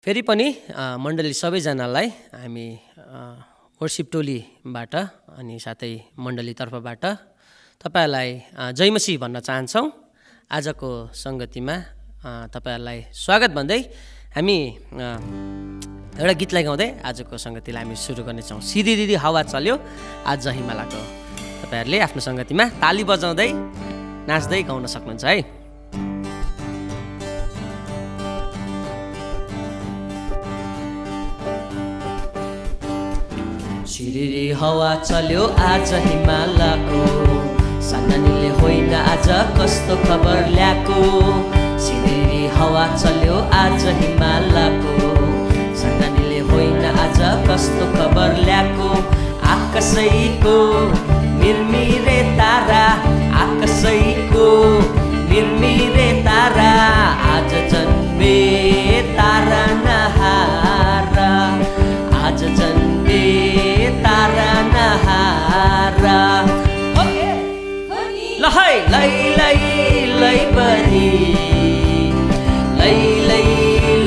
फेरि पनि मण्डली सबैजनालाई हामी वर्शिप टोलीबाट अनि साथै मण्डली तर्फबाट तपाईहरुलाई जय मसीह भन्न चाहन्छौँ। आजको संगतिमा तपाईहरुलाई स्वागत भन्दै हामी एउटा गीतलाई गाउँदै आजको संगतिलाई हामी सुरु गर्नेछौँ। सिधी दिदी हावा चल्यो आज हिमालको। तपाईहरुले आफ्नो संगतिमा ताली बजाउँदै नाच्दै गाउन सक्नुहुन्छ है। सिरिरी हावा चल्यो आज हिमालको, सानानीले होइन आज कस्तो खबर ल्याएको। सिरिरी हावा चल्यो आज हिमालको, सानानीले होइन आज कस्तो खबर ल्याएको। आकाशैको मिरमिरे तारा, आकाशैको मिरमिरे तारा, आज जन्मे तारा नहारा, आज जन्मे तारा नहारा। लहै लै लै लै बरी, लै लै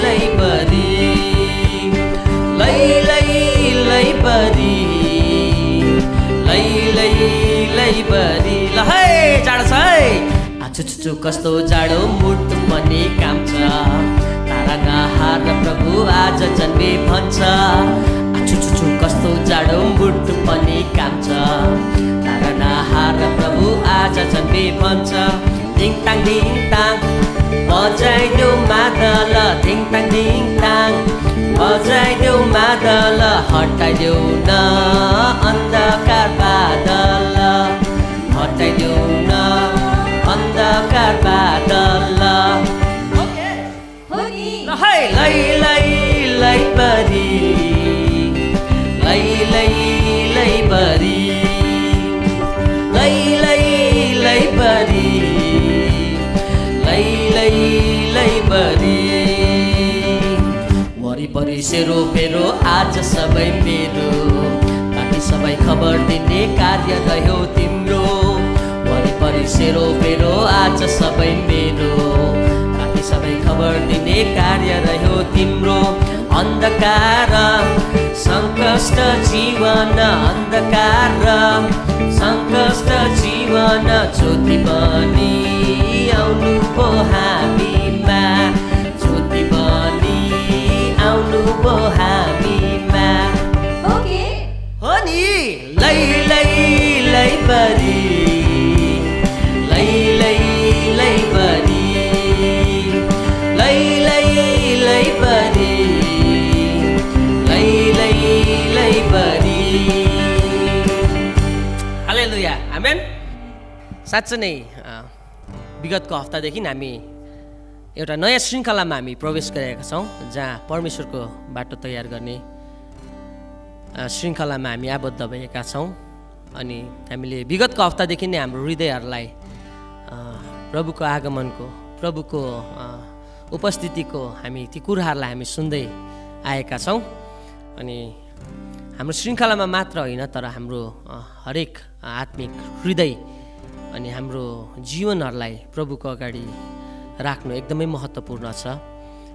लै बरी, लै लै लै बरी, लै लै लै बरी। लहै जाडो छ है आछु छुछु कस्तो जाडो मुटु पनि काम्छ। तारा नहार प्रभु आज जन्मे भन्छ। छुछु कस्तो जाडो मुटु पनि काम्छ। तारा नहार प्रभु आज जन्मे भन्छ। धिङ ताङ बजाइदेऊ मादल, धिङ ताङ बजाइदेऊ मादल, हटाइदेऊ न अन्धकार बादल, हटाइदेऊ न अन्धकार बादल। लै लै लै लै बरी, लै लै लै बरी, लै लै लै बरी, लै लै लै बरी। वरिपरि सेरोफेरो आज सबै मेरो, बाँकी सबै खबर दिने कार्य रह्यो तिम्रो। वरिपरि सेरोफेरो आज सबै मेरो, बाँकी सबै खबर दिने कार्य रह्यो तिम्रो। अन्धकार सङ्कष्ट जीवन, अन्धकार सङ्कष्ट जीवन, ज्योति बनी आउनु पो हामीमा, ज्योति बनी आउनु पो हामीमा। हो नि लै लै लै बरी, लै लै लै बरी, लै लै लै बरी, लै लै लै बरी। Hallelujah amen. साँच्चै नै विगतको हप्तादेखि हामी एउटा नयाँ श्रृङ्खलामा हामी प्रवेश गरेका छौँ, जहाँ परमेश्वरको बाटो तयार गर्ने श्रृङ्खलामा हामी आबद्ध भएका छौँ। अनि हामीले विगतको हप्तादेखि नै हाम्रो हृदयहरूलाई प्रभुको आगमनको, प्रभुको उपस्थितिको हामी ती कुराहरूलाई हामी सुन्दै आएका छौँ। अनि हाम्रो श्रृङ्खलामा मात्र होइन, तर हाम्रो हरेक आत्मिक हृदय अनि हाम्रो जीवनहरूलाई प्रभुको अगाडि राख्नु एकदमै महत्त्वपूर्ण छ।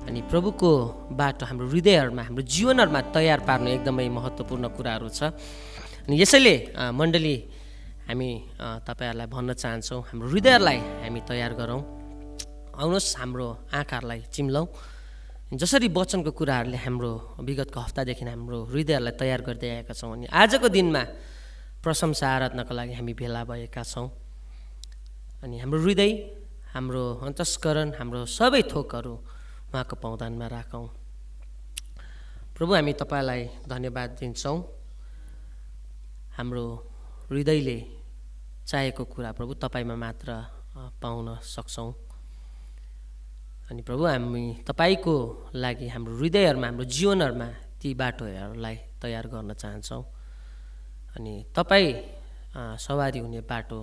अनि प्रभुको बाटो हाम्रो हृदयहरूमा, हाम्रो जीवनहरूमा तयार पार्नु एकदमै महत्त्वपूर्ण कुराहरू छ। अनि यसैले मण्डली हामी तपाईँहरूलाई भन्न चाहन्छौँ, हाम्रो हृदयहरूलाई हामी तयार गरौँ। आउनुहोस् हाम्रो आँखाहरूलाई चिम्लौँ। जसरी वचनको कुराहरूले हाम्रो विगतको हप्तादेखि हाम्रो हृदयहरूलाई तयार गर्दै आएका छौँ, अनि आजको दिनमा प्रशंसा आराधनाको लागि हामी भेला भएका छौँ। अनि हाम्रो हृदय, हाम्रो अन्तस्करण, हाम्रो सबै थोकहरू उहाँको पाउँदानमा राखौँ। प्रभु हामी तपाईँलाई धन्यवाद दिन्छौँ। हाम्रो हृदयले चाहेको कुरा प्रभु तपाईँमा मात्र पाउन सक्छौँ। अनि प्रभु हामी तपाईँको लागि हाम्रो हृदयहरूमा, हाम्रो जीवनहरूमा ती बाटोहरूलाई तयार गर्न चाहन्छौँ। अनि तपाईँ सवारी हुने बाटो,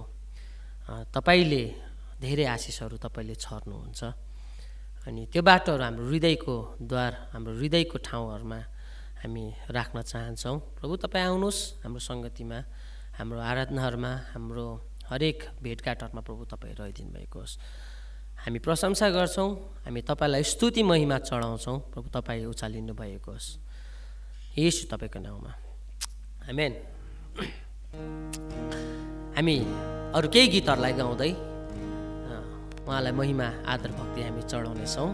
तपाईँले धेरै आशिषहरू तपाईँले छर्नुहुन्छ। अनि त्यो बाटोहरू हाम्रो हृदयको द्वार, हाम्रो हृदयको ठाउँहरूमा हामी राख्न चाहन्छौँ। प्रभु तपाईँ आउनुहोस् हाम्रो सङ्गतिमा, हाम्रो आराधनाहरूमा, हाम्रो हरेक भेटघाटहरूमा प्रभु तपाईँ रहिदिनु भएको होस्। हामी प्रशंसा गर्छौँ, हामी तपाईँलाई स्तुति महिमा चढाउँछौँ। प्रभु तपाईँ उचालिनु भएको होस् येशू तपाईँको नाउँमा, आमेन। हामी अरू केही गीतहरूलाई गाउँदै उहाँलाई महिमा आदर भक्ति हामी चढाउनेछौँ।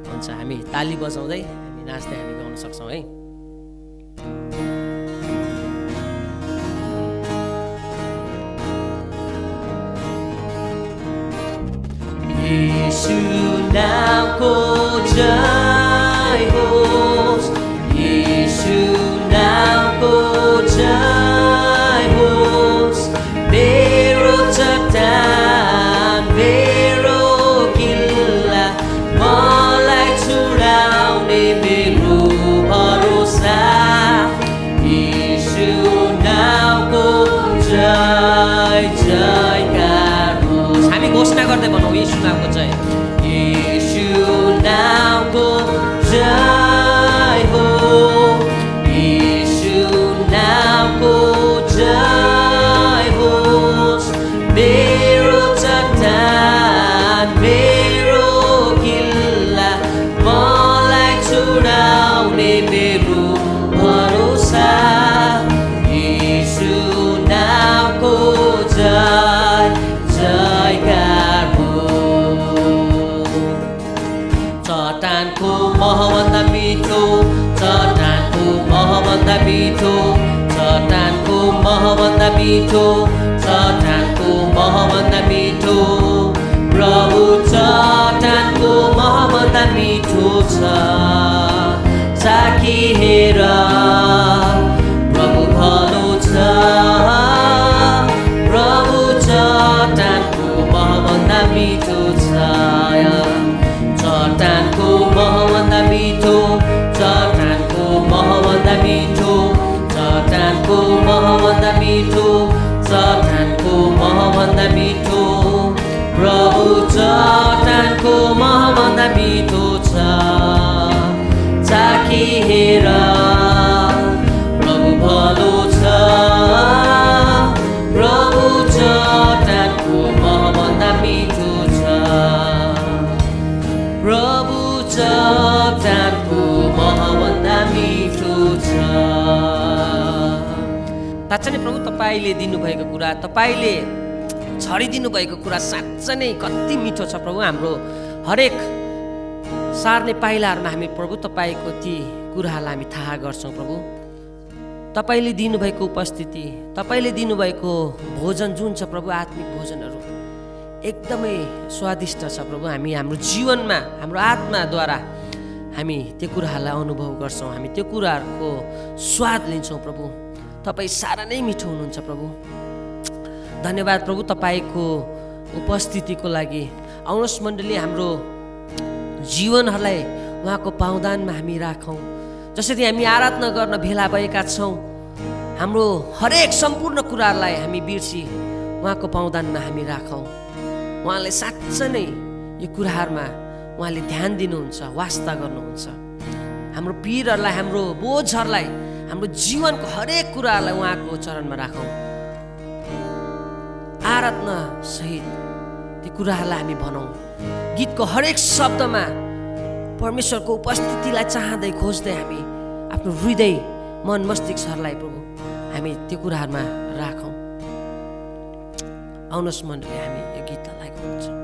हुन्छ, हामी ताली बजाउँदै हामी नाच्दै हामी गाउन सक्छौँ है। येशू नामको जय होस्, येशू नामको जय होस्। मेरो चट्टान मेरो किल्ला, मलाई छुडाउने मेरो भरोसा। येशू नामको जय जयकार होस्। हामी घोषणा गर्दै भनौँ येशू नामको जय, येशू नामको जय हो, येशू नामको जय होस्। मेरो चट्टान मेरो किल्ला, मलाई छुडाउने मेरो भरोसा। येशू नामको जय जयकार हो। चट्टानको महभन्दा मिठो, चट्टानको महभन्दा मिठो, चट्टानको महभन्दा मिठो, चट्टानको महभन्दा मिठो। प्रभु चट्टानको महभन्दा मिठो छ। चाखी हेर प्रभु भलो छ। प्रभु चट्टानको महभन्दा मिठो छ। चट्टानको महभन्दा मिठो, चट्टानको महभन्दा मिठो, चट्टानको महभन्दा मिठो, चट्टानको महभन्दा मिठो। प्रभु चट्टानको महभन्दा मिठो छ। चाखी हेर प्रभु भलो छ। प्रभु चट्टानको महभन्दा मिठो छ। प्रभु चट्टानको महभन्दा मिठो छ। साँच्चै नै प्रभु तपाईँले दिनुभएको कुरा, तपाईँले छरिदिनु भएको कुरा साँच्चै नै कति मिठो छ प्रभु। हाम्रो हरेक सार्ने पाइलाहरूमा हामी प्रभु तपाईँको ती कुराहरूलाई हामी थाहा गर्छौँ प्रभु। तपाईँले दिनुभएको उपस्थिति, तपाईँले दिनुभएको भोजन जुन छ प्रभु, आत्मिक भोजनहरू एकदमै स्वादिष्ट छ प्रभु। हामी हाम्रो जीवनमा हाम्रो आत्माद्वारा हामी त्यो कुराहरूलाई अनुभव गर्छौँ, हामी त्यो कुराहरूको स्वाद लिन्छौँ प्रभु। तपाईँ सारा नै मिठो हुनुहुन्छ प्रभु। धन्यवाद प्रभु तपाईँको उपस्थितिको लागि। आउनुहोस् मण्डली, हाम्रो जीवनहरूलाई उहाँको पावदानमा हामी राखौँ। जसरी हामी आराधना गर्न भेला भएका छौँ, हाम्रो हरेक सम्पूर्ण कुराहरूलाई हामी बिर्सी उहाँको पावदानमा हामी राखौँ। उहाँले साँच्चै नै यो कुराहरूमा उहाँले ध्यान दिनुहुन्छ, वास्ता गर्नुहुन्छ। हाम्रो पीरहरूलाई, हाम्रो बोझहरूलाई, हाम्रो जीवनको हरेक कुराहरूलाई उहाँको चरणमा राखौँ। आराधना सहित ती कुराहरूलाई हामी भनौँ। गीतको हरेक शब्दमा परमेश्वरको उपस्थितिलाई चाहँदै खोज्दै हामी आफ्नो हृदय मन मस्तिष्कहरूलाई प्रभु हामी त्यो कुराहरूमा राखौँ। आउनुहोस् मण्डली, हामी यो गीतलाई गाउँछौँ।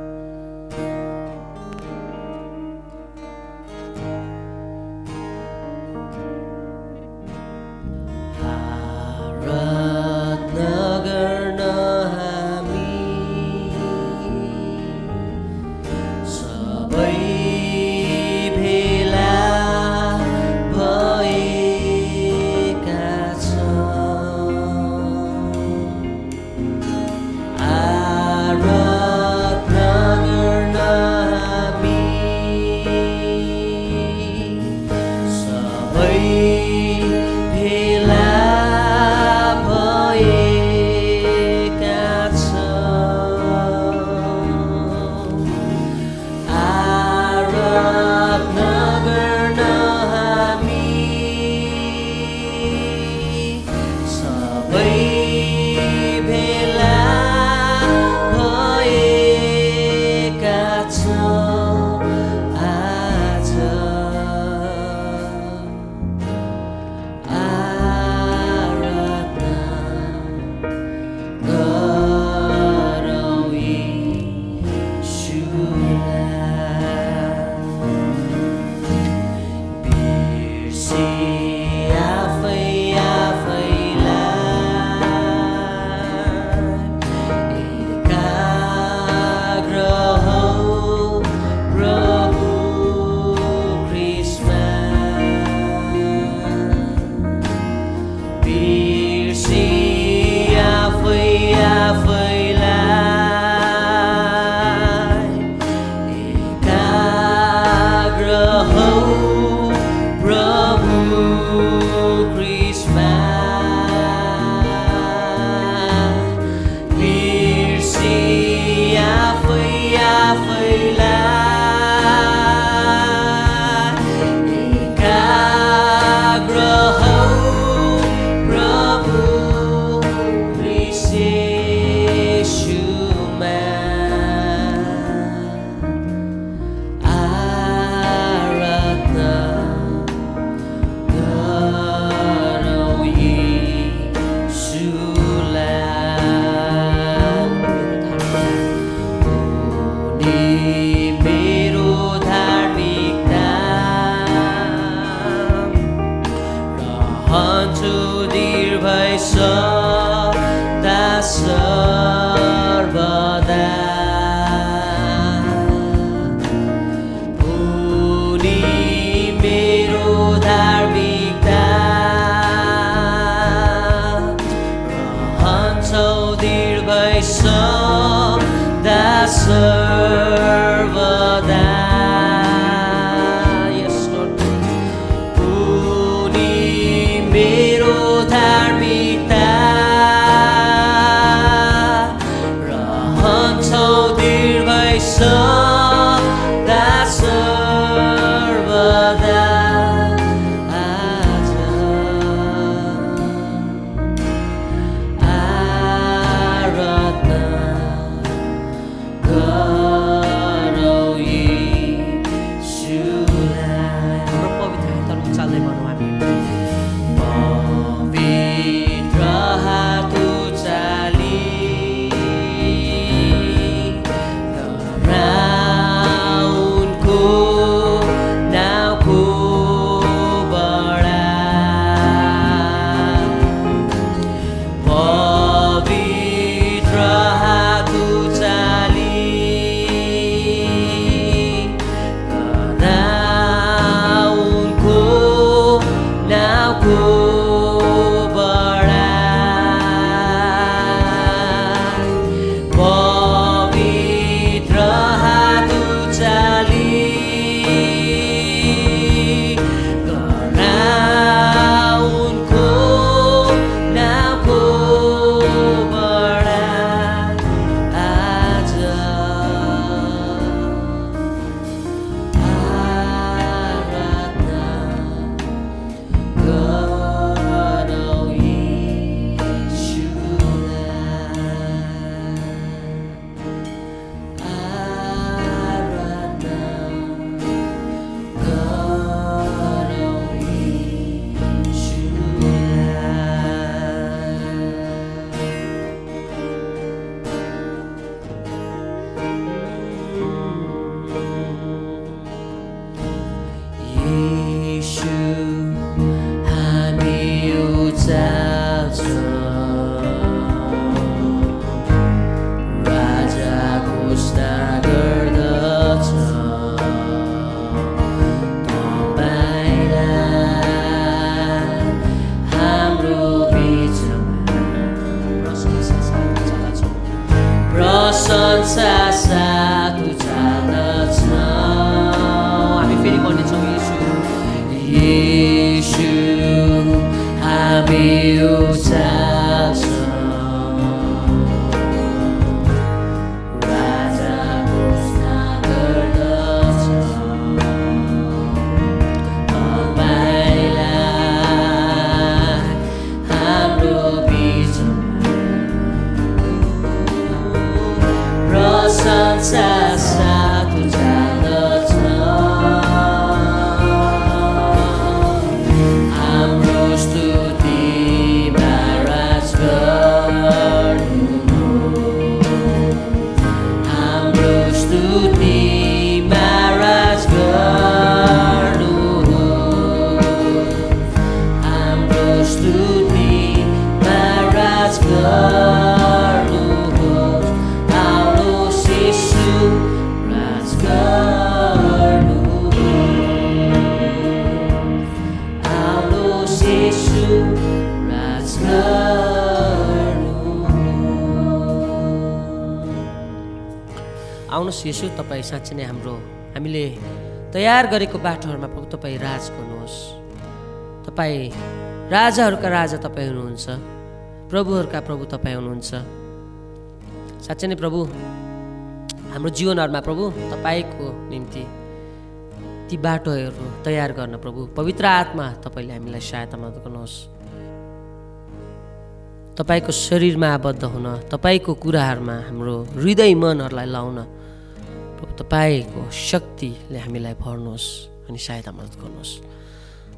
आउनुहोस् येशू, तपाईँ साँच्चै नै हामीले तयार गरेको बाटोहरूमा प्रभु तपाईँ राज गर्नुहोस्। तपाईँ राजाहरूका राजा तपाईँ हुनुहुन्छ, प्रभुहरूका प्रभु तपाईँ हुनुहुन्छ। साँच्चै नै प्रभु हाम्रो जीवनहरूमा प्रभु तपाईँको निम्ति ती बाटोहरू तयार गर्न प्रभु पवित्र आत्मा तपाईँले हामीलाई सहायता मद्दत गर्नुहोस्। तपाईँको शरीरमा आबद्ध हुन, तपाईँको कुराहरूमा हाम्रो हृदय मनहरूलाई लाउन प्रभु तपाईँको शक्तिले हामीलाई भर्नुहोस् अनि सहायता मद्दत गर्नुहोस्।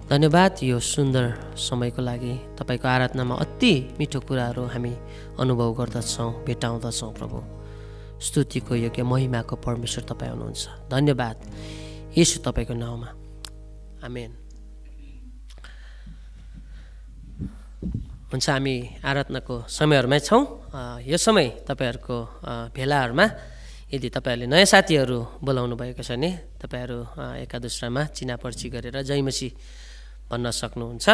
धन्यवाद यो सुन्दर समयको लागि। तपाईँको आराधनामा अति मिठो कुराहरू हामी अनुभव गर्दछौँ, भेटाउँदछौँ प्रभु। स्तुतिको योग्य महिमाको परमेश्वर तपाईँ हुनुहुन्छ। धन्यवाद येशू तपाईँको नाउँमा, आमेन। हुन्छ, हामी आराधनाको समयहरूमै छौँ। यो समय तपाईँहरूको भेलाहरूमा यदि तपाईँहरूले नयाँ साथीहरू बोलाउनु भएको छ भने तपाईँहरू एका दुस्रामा चिनापर्ची गरेर जय मसीह भन्न सक्नुहुन्छ।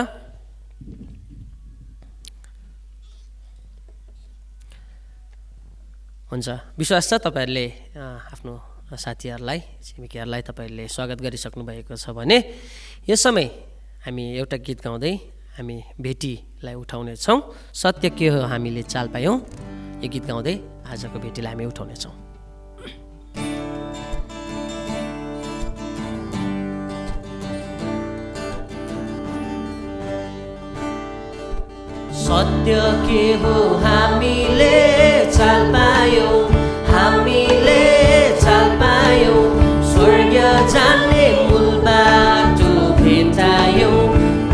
हुन्छ, विश्वास छ तपाईँहरूले आफ्नो साथीहरूलाई, छिमेकीहरूलाई तपाईँहरूले स्वागत गरिसक्नु भएको छ भने यो समय हामी एउटा गीत गाउँदै हामी भेटीलाई उठाउनेछौँ। सत्य के हो हामीले चाल पायौँ, यो गीत गाउँदै आजको भेटीलाई हामी उठाउनेछौँ। सत्य के हो हामीले चाल पायौँ, हामीले चाल पायौँ, स्वर्ग जाने मूल बाटो भेटायौँ,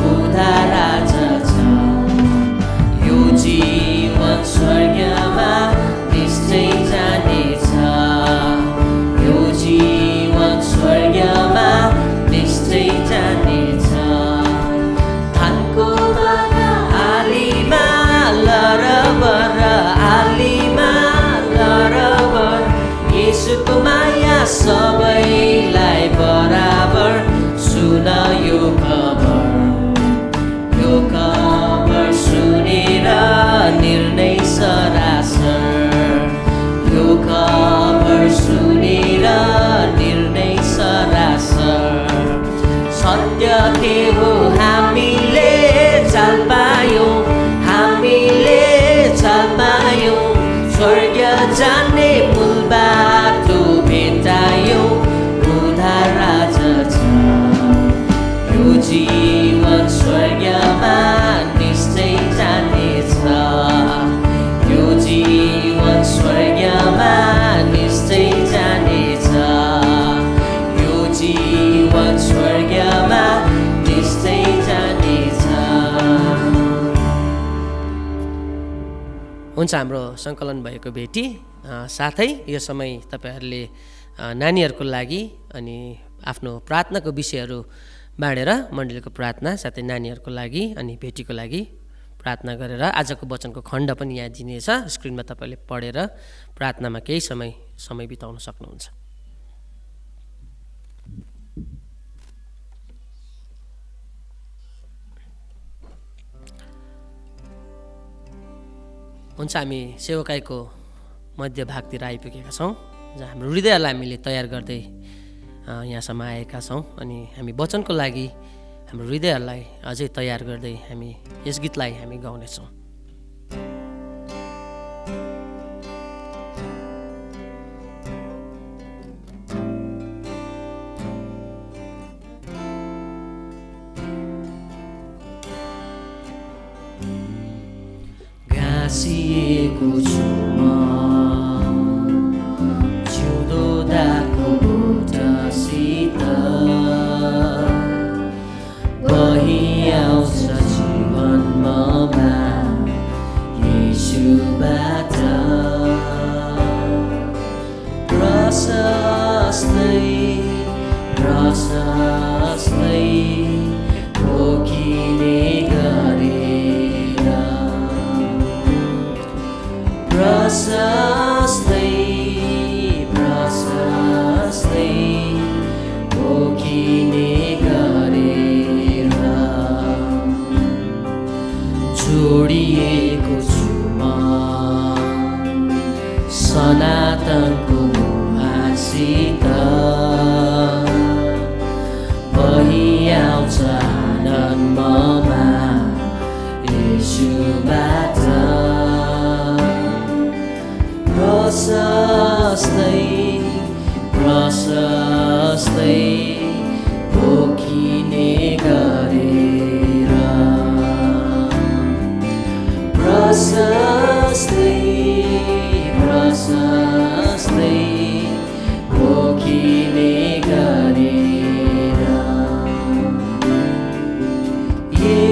उद्धार आज छ, यो जीवन स्वर्गमा निश्चय जानेछ, यो जीवन स्वर्गमा निश्चय जानेछ। धानको आलीमा लरबर, आलीमा लरबर, येशूको माया सबैलाई बराबर। सुन यो खबर, यो खबर सुनेर निर्णय सरासर, यो खबर सुनेर निर्णय सरासर। सत्य के हो हामीले चाल पायौँ, हामीले चाल पायौँ, स्वर्ग जाने मूल बाटो भेटायौँ, उद्धार आज छ, यो जीवन स्वर्गमा निश्चय जानेछ, यो जीवन स्वर्गमा निश्चय जानेछ, यो जीवन स्वर्गमा निश्चय जानेछ। हुन्छ, हाम्रो सङ्कलन भएको भेटी साथै यो समय तपाईँहरूले नानीहरूको लागि अनि आफ्नो प्रार्थनाको विषयहरू बाँडेर मण्डलीको प्रार्थना साथै नानीहरूको लागि अनि भेटीको लागि प्रार्थना गरेर आजको वचनको खण्ड पनि यहाँ दिनेछ। स्क्रिनमा तपाईँले पढेर प्रार्थनामा केही समय बिताउन सक्नुहुन्छ। हुन्छ, हामी सेवकाईको मध्यभागतिर आइपुगेका छौँ, जहाँ हाम्रो हृदयहरूलाई हामीले तयार गर्दै यहाँसम्म आएका छौँ अनि हामी वचनको लागि हाम्रो हृदयहरूलाई अझै तयार गर्दै हामी यस गीतलाई हामी गाउनेछौँ। गाँसिएको छु म जिउँदो दागको बोटसित, बहिआउँछ जीवनमा येशूबाट, प्रशस्तै प्रशस्तै पोखिने गरेर, प्रशस्तै प्रशस्तै पोखिने गरेर, जोडिएको छु म सनातनको मुहारसित, बहिआउँछ आनन्दमा येशूबाट, प्रशस्तै प्रशस्तै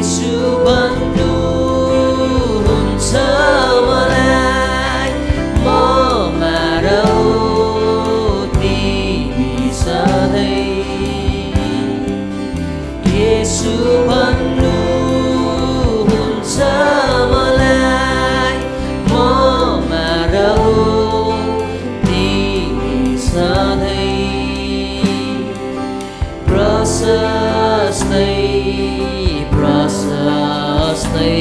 येशू भन्नुहुन्छ मलाई, ममा रौ तिमी सधैँ। येशू भन्नुहुन्छ मलाई, ममा रौ तिमी सधैँ। प्रशस्तै प्रशस्तै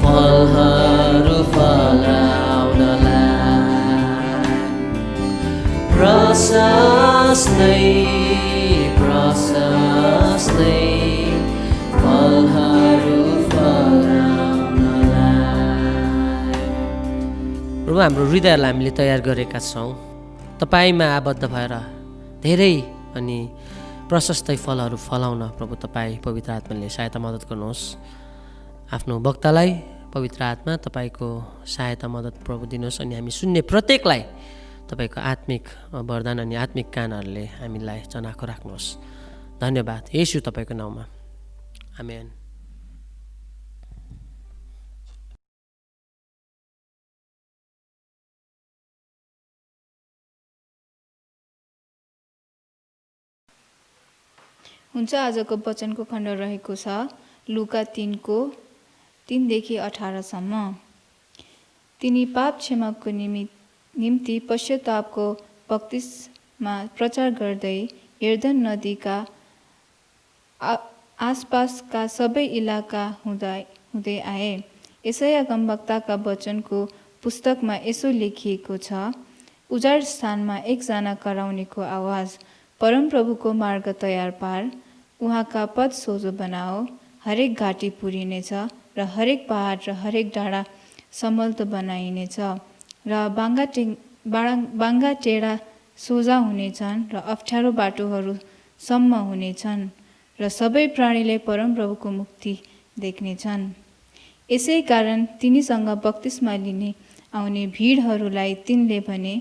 फलहरू फलाउनलाई, प्रशस्तै प्रशस्तै फलहरू फलाउनलाई। प्रभु, हाम्रो हृदयलाई हामीले तयार गरेका छौँ तपाईँमा आबद्ध भएर धेरै अनि प्रशस्तै फलहरू फलाउन। प्रभु, तपाईँ पवित्र आत्माले सहायता मद्दत गर्नुहोस्। आफ्नो वक्तालाई पवित्र आत्मा तपाईँको सहायता मद्दत प्रभु दिनुहोस् अनि हामी सुन्ने प्रत्येकलाई तपाईँको आत्मिक वरदान अनि आत्मिक कानहरूले हामीलाई चनाखो राख्नुहोस्। धन्यवाद येशू तपाईँको नाउँमा, आमेन। हुन्छ। आजको वचनको खण्ड रहेको छ लुका 3को 3देखि 18सम्म। तिनी पाप क्षमाको निम्ति पश्चातापको बक्तिस्मा प्रचार गर्दै यर्दन नदीका आसपासका सबै इलाका हुँदै आए। यशाया गमवक्ताका वचनको पुस्तकमा यसो लेखिएको छ, उजाड स्थानमा एकजना कराउनेको आवाज, परमप्रभुको मार्ग तयार पार, उहाँका पद सोझो बनाओ। हरेक घाटी पुरिनेछ र हरेक पहाड र हरेक डाँडा समल्तो बनाइनेछ र बाङ्गा टेढा सोझा हुनेछन् र अप्ठ्यारो बाटोहरू सम्म हुनेछन् र सबै प्राणीले परमप्रभुको मुक्ति देख्नेछन्। यसै कारण तिनीसँग बक्तिस्मा लिने आउने भिडहरूलाई तिनले भने,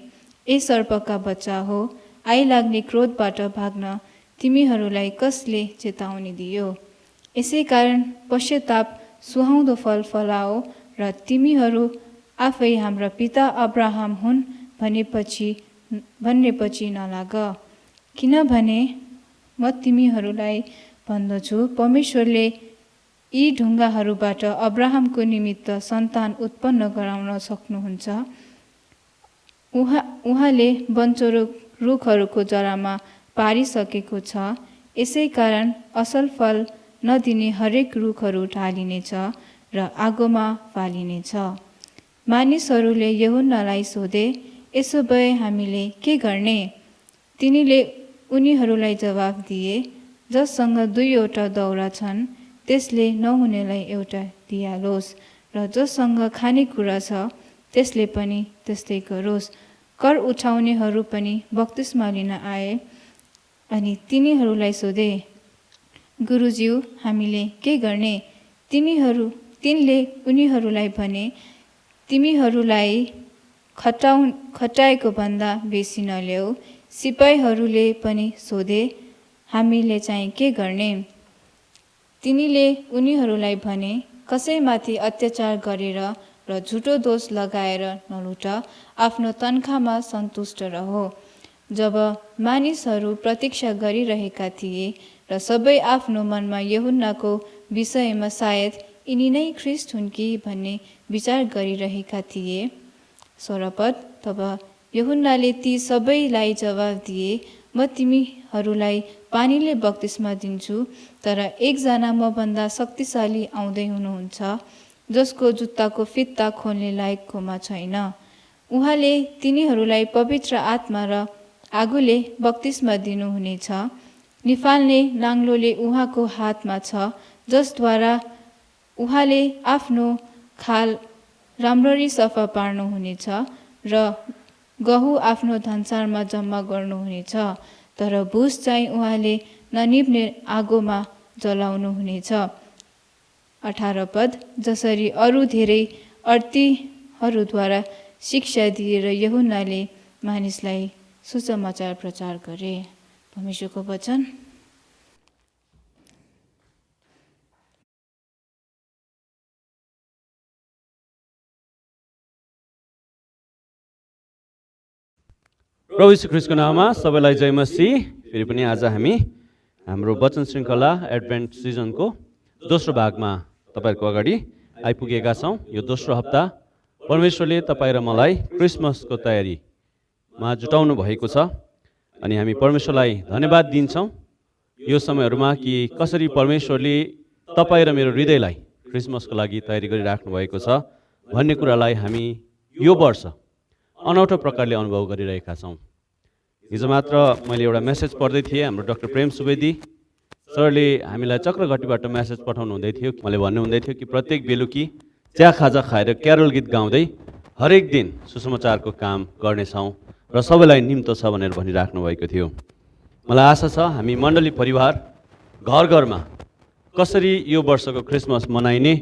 ए सर्पका बच्चा हो, आइलाग्ने क्रोधबाट भाग्न तिमीहरूलाई कसले चेतावनी दियो? यसै कारण पश्चाताप सुहाउँदो फल फलाओ र तिमीहरू आफै हाम्रा पिता अब्राहम हुन् भन्नेपछि नलाग। किनभने म तिमीहरूलाई भन्दछु, परमेश्वरले यी ढुङ्गाहरूबाट अब्राहमको निमित्त सन्तान उत्पन्न गराउन सक्नुहुन्छ। उहाँले वनचरो रुखहरूको जरामा पारिसकेको छ। यसै कारण असल फल नदिने हरेक रुखहरू ढालिनेछ र आगोमा फालिनेछ। मानिसहरूले यूहन्नालाई सोधे, यसो भए हामीले के गर्ने? तिनीले उनीहरूलाई जवाफ दिए, जससँग 2 दाउरा छन् त्यसले नहुनेलाई एउटा दिइहालोस् र जससँग खानेकुरा छ त्यसले पनि त्यस्तै गरोस्। कर उठाउनेहरू पनि बक्तिस्मा लिन आए अनि तिनीहरूलाई सोधे, गुरुज्यू, हामीले के गर्ने? तिनले उनीहरूलाई भने, तिमीहरूलाई खटाएको भन्दा बेसी नल्याऊ। सिपाहीहरूले पनि सोधे, हामीले चाहिँ के गर्ने? तिनीले उनीहरूलाई भने, कसैमाथि अत्याचार गरेर र झुटो दोष लगाएर नलुट, आफ्नो तनखामा सन्तुष्ट रहो। जब मानिसहरू प्रतीक्षा गरिरहेका थिए र सबै आफ्नो मनमा यूहन्नाको विषयमा सायद यिनी नै ख्रिस्ट हुन् कि भन्ने विचार गरिरहेका थिए, 16 पद, तब यूहन्नाले ती सबैलाई जवाफ दिए, म तिमीहरूलाई पानीले बक्तिस्मा दिन्छु, तर एकजना मभन्दा शक्तिशाली आउँदै हुनुहुन्छ, जसको जुत्ताको फित्ता खोल्ने लायकको म छैन। उहाँले तिनीहरूलाई पवित्र आत्मा र आगोले बक्तिस्मा दिनुहुनेछ। निफाल्ने नाङ्लोले उहाँको हातमा छ, जसद्वारा उहाँले आफ्नो खाल राम्ररी सफा पार्नुहुनेछ र गहुँ आफ्नो धन्सारमा जम्मा गर्नुहुनेछ, तर भुस चाहिँ उहाँले ननिभ्ने आगोमा जलाउनुहुनेछ। 18 पद, जसरी अरू धेरै अर्तीहरूद्वारा शिक्षा दिएर यूहन्नाले मानिसलाई सुसमाचार प्रचार गरे। परमेश्वरको वचन। प्रभु यीशु ख्रीष्टको नाममा सबैलाई जय मसीह। फेरि पनि आज हामी हाम्रो वचन श्रृङ्खला एडभेन्ट सिजनको दोस्रो भागमा तपाईँहरूको अगाडि आइपुगेका छौँ। यो दोस्रो हप्ता परमेश्वरले तपाईँ र मलाई क्रिसमसको तयारीमा जुटाउनु भएको छ अनि हामी परमेश्वरलाई धन्यवाद दिन्छौँ यो समयहरूमा कि कसरी परमेश्वरले तपाईँ र मेरो हृदयलाई क्रिसमसको लागि तयारी गरिराख्नु भएको छ भन्ने कुरालाई हामी यो वर्ष अनौठो प्रकारले अनुभव गरिरहेका छौँ। हिजो मात्र मैले एउटा मेसेज पढ्दै थिएँ। हाम्रो डाक्टर प्रेम सुवेदी सरले हामीलाई चक्रघटीबाट मेसेज पठाउनु हुँदै थियो। मैले भन्नुहुँदै थियो कि प्रत्येक बेलुकी चिया खाजा खाएर क्यारोल गीत गाउँदै हरेक दिन सुसमाचारको काम गर्नेछौँ र सबैलाई निम्तो छ भनेर भनिराख्नु भएको थियो। मलाई आशा छ हामी मण्डली परिवार घर घरमा कसरी यो वर्षको क्रिसमस मनाइने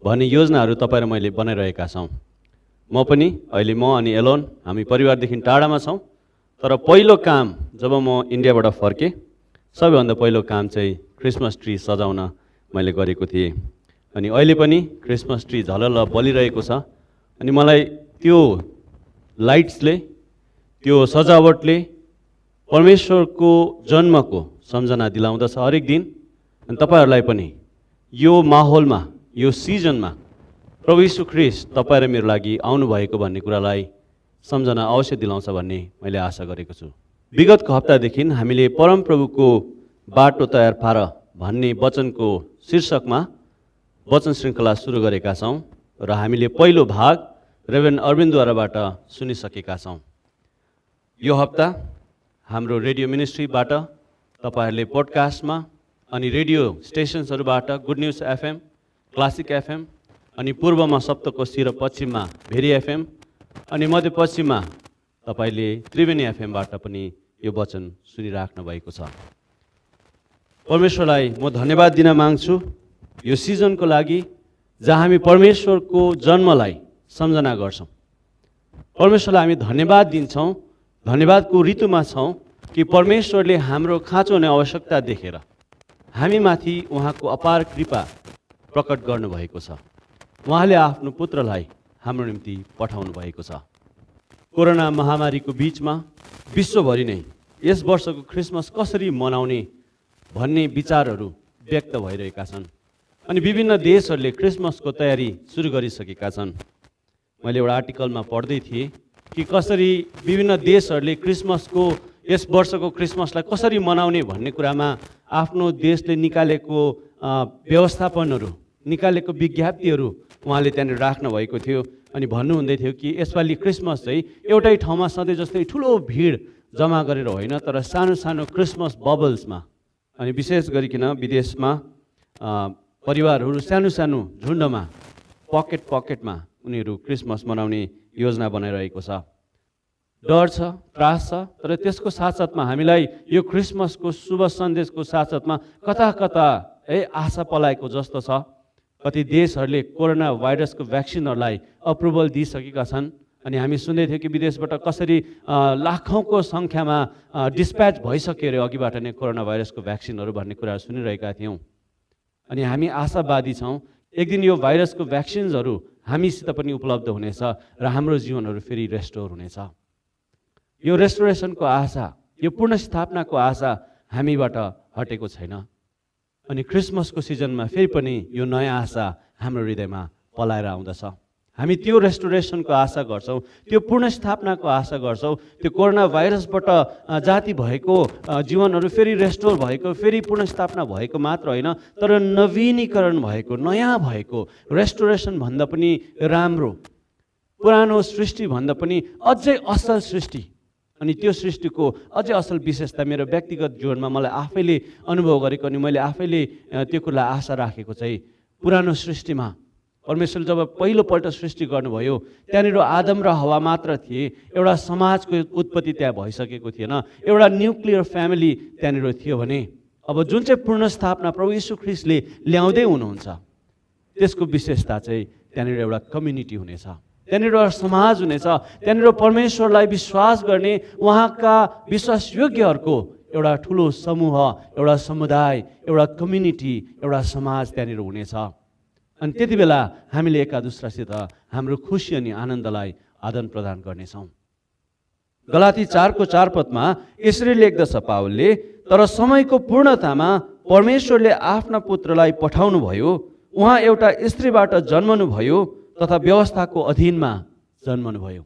भन्ने योजनाहरू तपाईँ र मैले बनाइरहेका छौँ। म पनि अहिले म अनि एलोन हामी परिवारदेखि टाढामा छौँ, तर पहिलो काम जब म इन्डियाबाट फर्केँ सबैभन्दा पहिलो काम चाहिँ क्रिसमस ट्री सजाउन मैले गरेको थिएँ अनि अहिले पनि क्रिसमस ट्री झलल बलिरहेको छ अनि मलाई त्यो लाइट्सले त्यो सजावटले परमेश्वरको जन्मको सम्झना दिलाउँदछ हरेक दिन। अनि तपाईँहरूलाई पनि यो माहौलमा यो सिजनमा प्रभु यीशु ख्रीष्ट तपाईँ र मेरो लागि आउनुभएको भन्ने कुरालाई सम्झना अवश्य दिलाउँछ भन्ने मैले आशा गरेको छु। विगतको हप्तादेखि हामीले परमप्रभुको बाटो तयार पार भन्ने वचनको शीर्षकमा वचन श्रृङ्खला सुरु गरेका छौँ र हामीले पहिलो भाग रेभरेन्ड अरविन्दद्वाराबाट सुनिसकेका छौँ। यो हप्ता हाम्रो रेडियो मिनिस्ट्रीबाट तपाईँहरूले पोडकास्टमा अनि रेडियो स्टेसन्सहरूबाट good news FM, classic FM अनि पूर्वमा सप्तकोशी र पश्चिममा भेरी एफएम अनि मध्यपश्चिममा तपाईँले त्रिवेणी एफएमबाट पनि यो वचन सुनिराख्नु भएको छ। परमेश्वरलाई म धन्यवाद दिन माग्छु यो सिजनको लागि जहाँ हामी परमेश्वरको जन्मलाई सम्झना गर्छौँ। परमेश्वरलाई हामी धन्यवाद दिन्छौँ, धन्यवादको ऋतुमा छौँ कि परमेश्वरले हाम्रो खाँचो हुने आवश्यकता देखेर हामीमाथि उहाँको अपार कृपा प्रकट गर्नुभएको छ। उहाँले आफ्नो पुत्रलाई हाम्रो निम्ति पठाउनु भएको छ। कोरोना महामारीको बिचमा विश्वभरि नै यस वर्षको क्रिसमस कसरी मनाउने भन्ने विचारहरू व्यक्त भइरहेका छन् अनि विभिन्न देशहरूले क्रिसमसको तयारी सुरु गरिसकेका छन्। मैले एउटा आर्टिकलमा पढ्दै थिएँ कि कसरी विभिन्न देशहरूले क्रिसमसको यस वर्षको क्रिसमसलाई कसरी मनाउने भन्ने कुरामा आफ्नो देशले निकालेको व्यवस्थापनहरू, निकालेको विज्ञप्तिहरू उहाँले त्यहाँनिर राख्नु भएको थियो अनि भन्नुहुँदै थियो कि यसपालि क्रिसमस चाहिँ एउटै ठाउँमा सधैँ जस्तै ठुलो भिड जम्मा गरेर होइन तर सानो सानो क्रिसमस बबल्समा अनि विशेष गरिकन विदेशमा परिवारहरू सानो सानो झुन्डमा पकेटमा उनीहरू क्रिसमस मनाउने योजना बनाइरहेको छ। डर छ, त्रास छ, तर त्यसको साथसाथमा हामीलाई यो क्रिसमसको शुभ सन्देशको साथसाथमा कता कता आशा पलाएको जस्तो छ। कति देशहरूले कोरोना भाइरसको भ्याक्सिनहरूलाई अप्रुभल दिइसकेका छन् अनि हामी सुन्दै थियौँ कि विदेशबाट कसरी लाखौँको सङ्ख्यामा डिस्प्याच भइसक्यो अरे अघिबाट नै कोरोना भाइरसको भ्याक्सिनहरू भन्ने कुराहरू सुनिरहेका थियौँ अनि हामी आशावादी छौँ एक दिन यो भाइरसको भ्याक्सिन्सहरू हामीसित पनि उपलब्ध हुनेछ र हाम्रो जीवनहरू फेरि रेस्टोर हुनेछ। यो रेस्टोरेसनको आशा, यो पुनर्स्थापनाको आशा हामीबाट हटेको छैन अनि क्रिसमसको सिजनमा फेरि पनि यो नयाँ आशा हाम्रो हृदयमा पलाएर आउँदछ। हामी त्यो रेस्टोरेसनको आशा गर्छौँ, त्यो पुनर्स्थापनाको आशा गर्छौँ, त्यो कोरोना भाइरसबाट जाति भएको जीवनहरू फेरि रेस्टोर भएको, फेरि पुनर्स्थापना भएको मात्र होइन तर नवीनीकरण भएको, नयाँ भएको, रेस्टोरेसन भन्दा पनि राम्रो, पुरानो सृष्टि भन्दा पनि अझै असल सृष्टि अनि त्यो सृष्टिको अझै असल विशेषता मेरो व्यक्तिगत जीवनमा मलाई आफैले अनुभव गरेको अनि मैले आफैले त्यो कुरालाई आशा राखेको चाहिँ पुरानो सृष्टिमा परमेश्वरले जब पहिलोपल्ट सृष्टि गर्नुभयो त्यहाँनिर आदम र हवा मात्र थिए, एउटा समाजको उत्पत्ति त्यहाँ भइसकेको थिएन, एउटा न्युक्लियर फ्यामिली त्यहाँनिर थियो भने अब जुन चाहिँ पुनर्स्थापना प्रभु यीशु ख्रीष्टले ल्याउँदै हुनुहुन्छ त्यसको विशेषता चाहिँ त्यहाँनिर एउटा कम्युनिटी हुनेछ, त्यहाँनिर एउटा समाज हुनेछ, त्यहाँनिर परमेश्वरलाई विश्वास गर्ने उहाँका विश्वासयोग्यहरूको एउटा ठुलो समूह, एउटा समुदाय, एउटा कम्युनिटी, एउटा समाज त्यहाँनिर हुनेछ अनि त्यति बेला हामीले एका दुस्रासित हाम्रो खुसी अनि आनन्दलाई आदान प्रदान गर्नेछौँ। गलाती 4:4 यसरी लेख्दछ पावलले, तर समयको पूर्णतामा परमेश्वरले आफ्ना पुत्रलाई पठाउनु भयो। उहाँ एउटा स्त्रीबाट जन्मनु भयो तथा व्यवस्थाको अधीनमा जन्मनु भयो।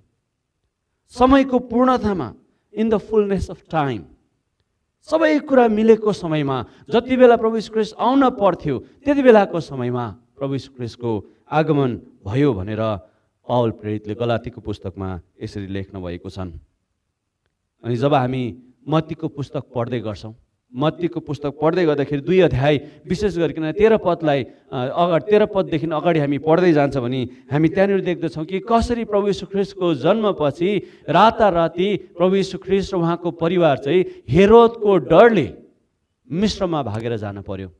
समयको पूर्णतामा, in the fullness of time, सबै कुरा मिलेको समयमा, जति बेला प्रभु यीशु ख्रीष्ट आउन पर्थ्यो त्यति बेलाको समयमा प्रभु यीशु ख्रीष्टको आगमन भयो भनेर पावल प्रेरितले गलातीको पुस्तकमा यसरी लेख्न भएको छन्। अनि जब हामी मत्तीको पुस्तक पढ्दै गर्छौँ, मत्तीको पुस्तक पढ्दै गर्दाखेरि 2 अध्याय विशेष गरिकन 13 पदलाई 13 पददेखि अगाडि हामी पढ्दै जान्छ भने हामी त्यहाँनिर देख्दछौँ कि कसरी प्रभु यीशु ख्रीष्टको जन्मपछि राताराति प्रभु यीशु ख्रीष्ट र उहाँको परिवार चाहिँ हेरोदको डरले मिस्रमा भागेर जान पर्यो।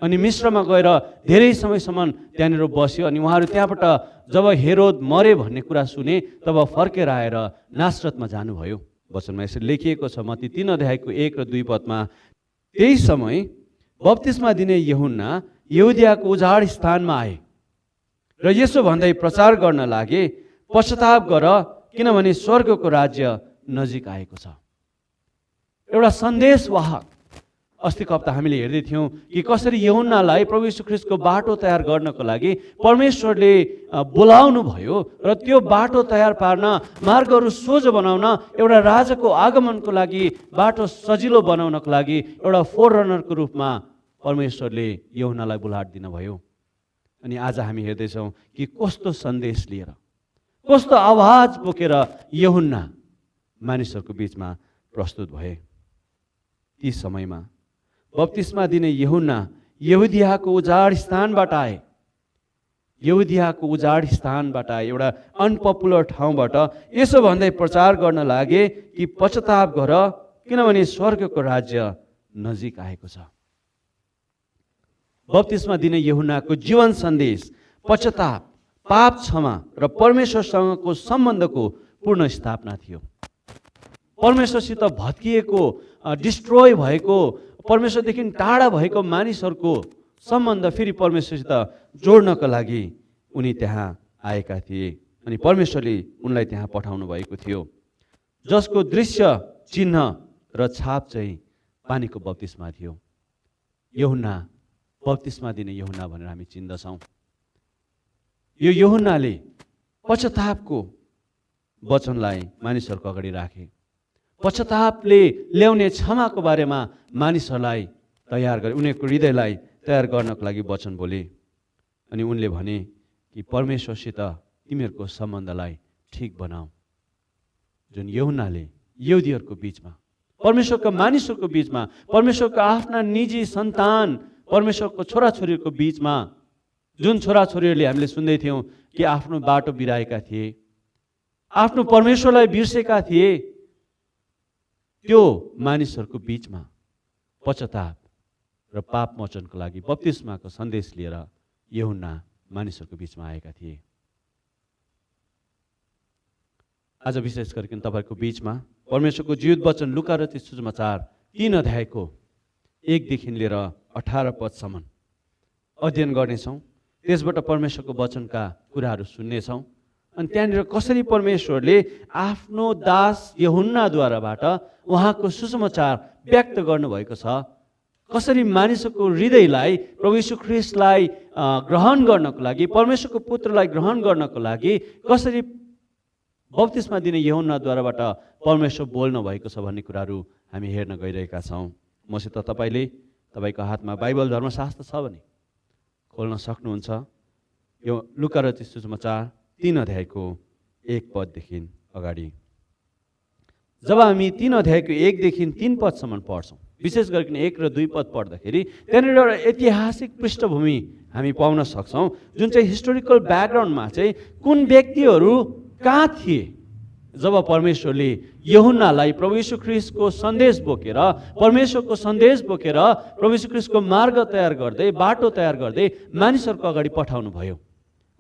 अनि मिस्रमा गएर धेरै समयसम्म त्यहाँनिर बस्यो। अनि उहाँहरू त्यहाँबाट जब हेरोद मरे भन्ने कुरा सुने तब फर्केर आएर नासरतमा जानुभयो। वचनमा यसरी लेखिएको छ, मत्ती 3 अध्यायको 1 र 2 पदमा, त्यही समय बप्तिस्मा दिने यूहन्ना यहुदियाको उजाड स्थानमा आए र यसो भन्दै प्रचार गर्न लागे, पश्चाताप गर किनभने स्वर्गको राज्य नजिक आएको छ। एउटा सन्देशवाहक, अस्तिको हप्ता हामीले हेर्दै थियौँ कि कसरी यूहन्नालाई प्रभु यीशु ख्रीष्टको बाटो तयार गर्नको लागि परमेश्वरले बोलाउनु भयो र त्यो बाटो तयार पार्न, मार्गहरू सोझो बनाउन, एउटा राजाको आगमनको लागि बाटो सजिलो बनाउनको लागि एउटा फोररनरको रूपमा परमेश्वरले यूहन्नालाई बुलाट दिनुभयो। अनि आज हामी हेर्दैछौँ कि कस्तो सन्देश लिएर, कस्तो आवाज बोकेर यूहन्ना मानिसहरूको बिचमा प्रस्तुत भए। ती समयमा बप्तिस्मा दिने यूहन्ना यहुदियाको उजाड स्थानबाट आए, यहुदियाको उजाड स्थानबाट आए, एउटा अनपपुलर ठाउँबाट यसो भन्दै प्रचार गर्न लागे कि पश्चाताप गर किनभने स्वर्गको राज्य नजिक आएको छ। बप्तिस्मा दिने यूहन्नाको जीवन सन्देश पश्चाताप, पाप क्षमा र परमेश्वरसँगको सम्बन्धको पूर्ण स्थापना थियो। परमेश्वरसित भत्किएको, डिस्ट्रोय भएको, परमेश्वरदेखि टाढा भएको मानिसहरूको सम्बन्ध फेरि परमेश्वरसित जोड्नको लागि उनी त्यहाँ आएका थिए। अनि परमेश्वरले उनलाई त्यहाँ पठाउनु भएको थियो, जसको दृश्य, चिन्ह र छाप चाहिँ पानीको बप्तिस्मा थियो। यूहन्ना, बप्तिस्मा दिने यूहन्ना भनेर हामी चिन्दछौँ। यो यूहन्नाले पश्चातापको वचनलाई मानिसहरूको अगाडि राखे, पश्चातापले ल्याउने क्षमाको बारेमा मानिसहरूलाई तयार गरे, उनीहरूको हृदयलाई तयार गर्नको लागि वचन बोले। अनि उनले भने कि परमेश्वरसित तिमीहरूको सम्बन्धलाई ठिक बनाऊ। जुन यूहन्नाले यहुदीहरूको बिचमा, परमेश्वरका मानिसहरूको बिचमा, परमेश्वरको आफ्ना निजी सन्तान, परमेश्वरको छोराछोरीहरूको बिचमा जुन छोराछोरीहरूले हामीले सुन्दै थियौँ कि आफ्नो बाटो बिराएका थिए, आफ्नो परमेश्वरलाई बिर्सेका थिए, त्यो मानिसहरूको बिचमा पश्चाताप र पाप मोचनको लागि बप्तिस्माको सन्देश लिएर यूहन्ना मानिसहरूको बिचमा आएका थिए। आज विशेष गरिकन तपाईँको बिचमा परमेश्वरको जीवित वचन लुका रचित सुसमाचार 3 अध्यायको 1 देखि लिएर 18 पदसम्म अध्ययन गर्नेछौँ। त्यसबाट परमेश्वरको वचनका कुराहरू सुन्नेछौँ। अनि त्यहाँनिर कसरी परमेश्वरले आफ्नो दास यूहन्नाद्वाराबाट उहाँको सुसमाचार व्यक्त गर्नुभएको छ, कसरी मानिसको हृदयलाई प्रभु यीशु ख्रीष्टलाई ग्रहण गर्नको लागि, परमेश्वरको पुत्रलाई ग्रहण गर्नको लागि कसरी बप्तिस्मा दिने यूहन्नाद्वाराबाट परमेश्वर बोल्नु भएको छ भन्ने कुराहरू हामी हेर्न गइरहेका छौँ। मसित तपाईँको हातमा बाइबल धर्मशास्त्र छ भने खोल्न सक्नुहुन्छ। यो लुका रचित सुसमाचार 3 अध्यायको 1 पददेखि अगाडि। जब हामी 3 अध्यायको 1 देखि 3 पदसम्म पढ्छौँ, विशेष गरिकन 1 र 2 पद पढ्दाखेरि त्यहाँनिर एउटा ऐतिहासिक पृष्ठभूमि हामी पाउन सक्छौँ, जुन चाहिँ हिस्टोरिकल ब्याकग्राउन्डमा चाहिँ कुन व्यक्तिहरू कहाँ थिए जब परमेश्वरले यूहन्नालाई प्रभु यीशु ख्रीष्टको सन्देश बोकेर, परमेश्वरको सन्देश बोकेर प्रभु यीशु ख्रीष्टको मार्ग तयार गर्दै, बाटो तयार गर्दै मानिसहरूको अगाडि पठाउनु भयो।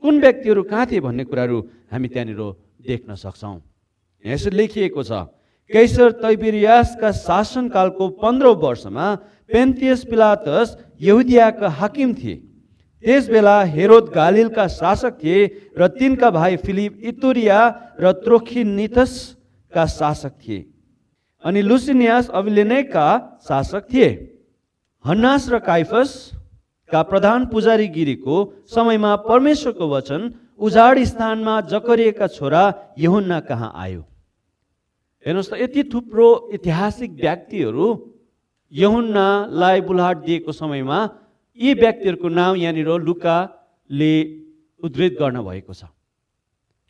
कुन व्यक्तिहरू कहाँ थिए भन्ने कुराहरू हामी त्यहाँनिर देख्न सक्छौँ। यसरी लेखिएको छ, कैसर तैबिरियासका शासनकालको 15औं वर्षमा पेन्तियस पिलातस यहुदियाका हाकिम थिए। त्यसबेला हेरोद गालिलका शासक थिए र तिनका भाइ फिलिप इतुरिया र त्रोखिनिथस का शासक थिए अनि लुसिनियस अबिलेनेका शासक थिए। हन्नास र काइफसका प्रधान पुजारीगिरीको समयमा परमेश्वरको वचन उजाड स्थानमा जकरियाका छोरा यूहन्ना कहाँ आयो। हेर्नुहोस् त, यति थुप्रो ऐतिहासिक व्यक्तिहरू यूहन्नालाई बुलाहाट दिएको समयमा यी व्यक्तिहरूको नाम यहाँनिर लुकाले उद्धृत गर्न भएको छ।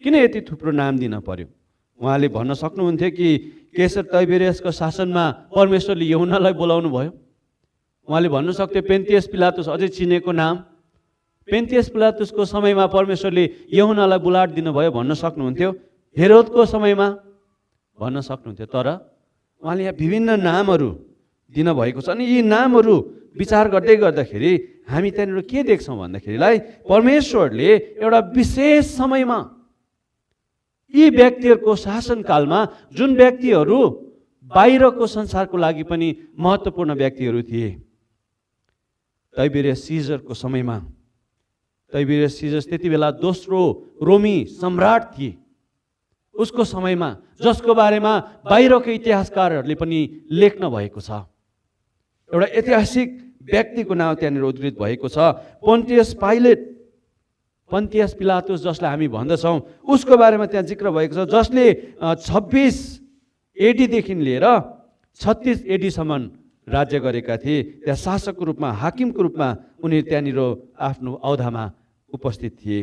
किन यति थुप्रो नाम दिन पर्यो? उहाँले भन्न सक्नुहुन्थ्यो कि केसर तैबेरियसको शासनमा परमेश्वरले यूहन्नालाई बोलाउनु भयो। उहाँले भन्न सक्थ्यो पेन्तियस पिलातुस, अझै चिनेको नाम, पेन्तियस पिलातुसको समयमा परमेश्वरले यूहन्नालाई बुलाहाट दिनुभयो भन्न सक्नुहुन्थ्यो। हेरोदको समयमा भन्न सक्नुहुन्थ्यो। तर उहाँले यहाँ विभिन्न नामहरू दिनुभएको छ। अनि यी नामहरू विचार गर्दै गर्दाखेरि हामी त्यहाँनिर के देख्छौँ भन्दाखेरिलाई परमेश्वरले एउटा विशेष समयमा यी व्यक्तिहरूको शासनकालमा जुन व्यक्तिहरू बाहिरको संसारको लागि पनि महत्त्वपूर्ण व्यक्तिहरू थिए, तैबेरियस सिजरको समयमा, तैबेरियस सिजर त्यति बेला दोस्रो रोमी सम्राट थिए। उसको समयमा जसको बारेमा बाहिरको इतिहासकारहरूले पनि लेख्न भएको छ, एउटा ऐतिहासिक व्यक्तिको नाम त्यहाँनिर उद्धृत भएको छ। पोन्टियस पाइलेट, पन्तियस पिलातुस जसलाई हामी भन्दछौँ, उसको बारेमा त्यहाँ जिक्र भएको छ, जसले 26 एडीदेखि लिएर 36 एडीसम्म राज्य गरेका थिए। त्यहाँ शासकको रूपमा, हाकिमको रूपमा उनी त्यहाँनिर आफ्नो औधामा उपस्थित थिए।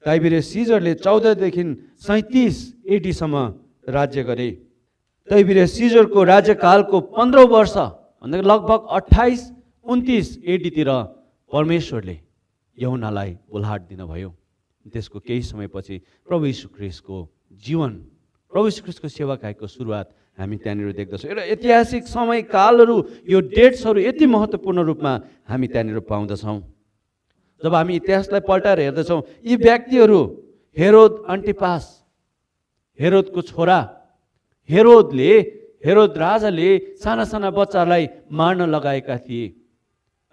टाइबेरियस सिजरले 14देखि 37 एडीसम्म राज्य गरे। टाइबेरियस सिजरको राज्यकालको 15 वर्ष भन्दा लगभग 28-29 एडीतिर परमेश्वरले यूहन्नालाई बुलाहाट दिनुभयो। त्यसको केही समयपछि प्रभु यीशु ख्रीष्टको जीवन, प्रभु यीशु ख्रीष्टको सेवाकाईको सुरुवात हामी त्यहाँनिर देख्दछौँ। एउटा ऐतिहासिक समयकालहरू, यो डेट्सहरू यति महत्त्वपूर्ण रूपमा हामी त्यहाँनिर पाउँदछौँ। जब हामी इतिहासलाई पल्टाएर हेर्दछौँ, यी व्यक्तिहरू हेरोद अन्टिपास, हेरोदको छोरा, हेरोद राजाले साना साना बच्चालाई मार्न लगाएका थिए।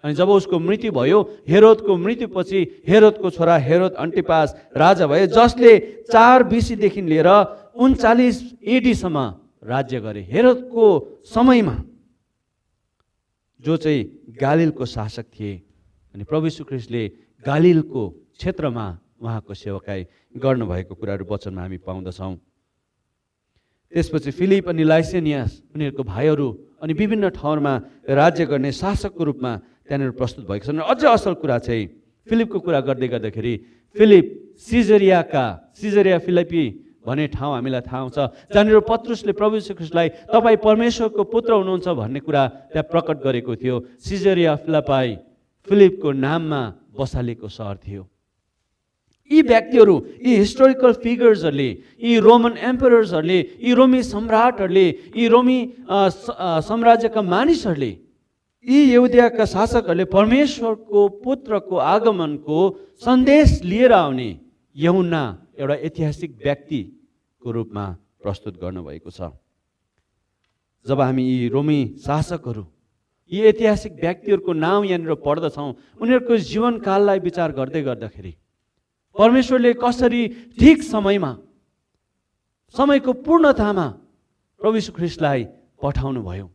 अनि जब उसको मृत्यु भयो, हेरोदको मृत्युपछि हेरोदको छोरा हेरोद अन्टिपास राजा भए, जसले 4 BC लिएर 39 एडीसम्म राज्य गरे। हेरोदको समयमा जो चाहिँ गालिलको शासक थिए, अनि प्रभु यीशु ख्रीष्टले गालिलको क्षेत्रमा उहाँको सेवाकाई गर्नुभएको कुराहरू वचनमा हामी पाउँदछौँ। त्यसपछि फिलिप अनि लाइसेनियस, उनीहरूको भाइहरू अनि विभिन्न ठाउँमा राज्य गर्ने शासकको रूपमा त्यहाँनिर प्रस्तुत भएको छ। अझ असल कुरा चाहिँ फिलिपको कुरा गर्दै गर्दाखेरि फिलिप सिजरिया फिलिपी भन्ने ठाउँ हामीलाई थाहा हुन्छ, जहाँनिर पत्रुसले प्रभु यीशु ख्रीष्टलाई तपाईँ परमेश्वरको पुत्र हुनुहुन्छ भन्ने कुरा त्यहाँ प्रकट गरेको थियो। सिजरिया फिलिपाई फिलिपको नाममा बसालेको सहर थियो। यी व्यक्तिहरू, यी हिस्टोरिकल फिगर्सहरूले, यी रोमन एम्परर्सहरूले, यी रोमी सम्राटहरूले, यी रोमी साम्राज्यका मानिसहरूले, यी यहुदियाका शासकहरूले परमेश्वरको पुत्रको आगमनको सन्देश लिएर आउने यूहन्ना एउटा ऐतिहासिक व्यक्तिको रूपमा प्रस्तुत गर्नुभएको छ। जब हामी यी रोमी शासकहरू, यी ऐतिहासिक व्यक्तिहरूको नाम यहाँनिर पढ्दछौँ, उनीहरूको जीवनकाललाई विचार गर्दै गर्दाखेरि परमेश्वरले कसरी ठिक समयमा, समयको पूर्णतामा प्रभु यीशु ख्रीष्टलाई पठाउनु भयो,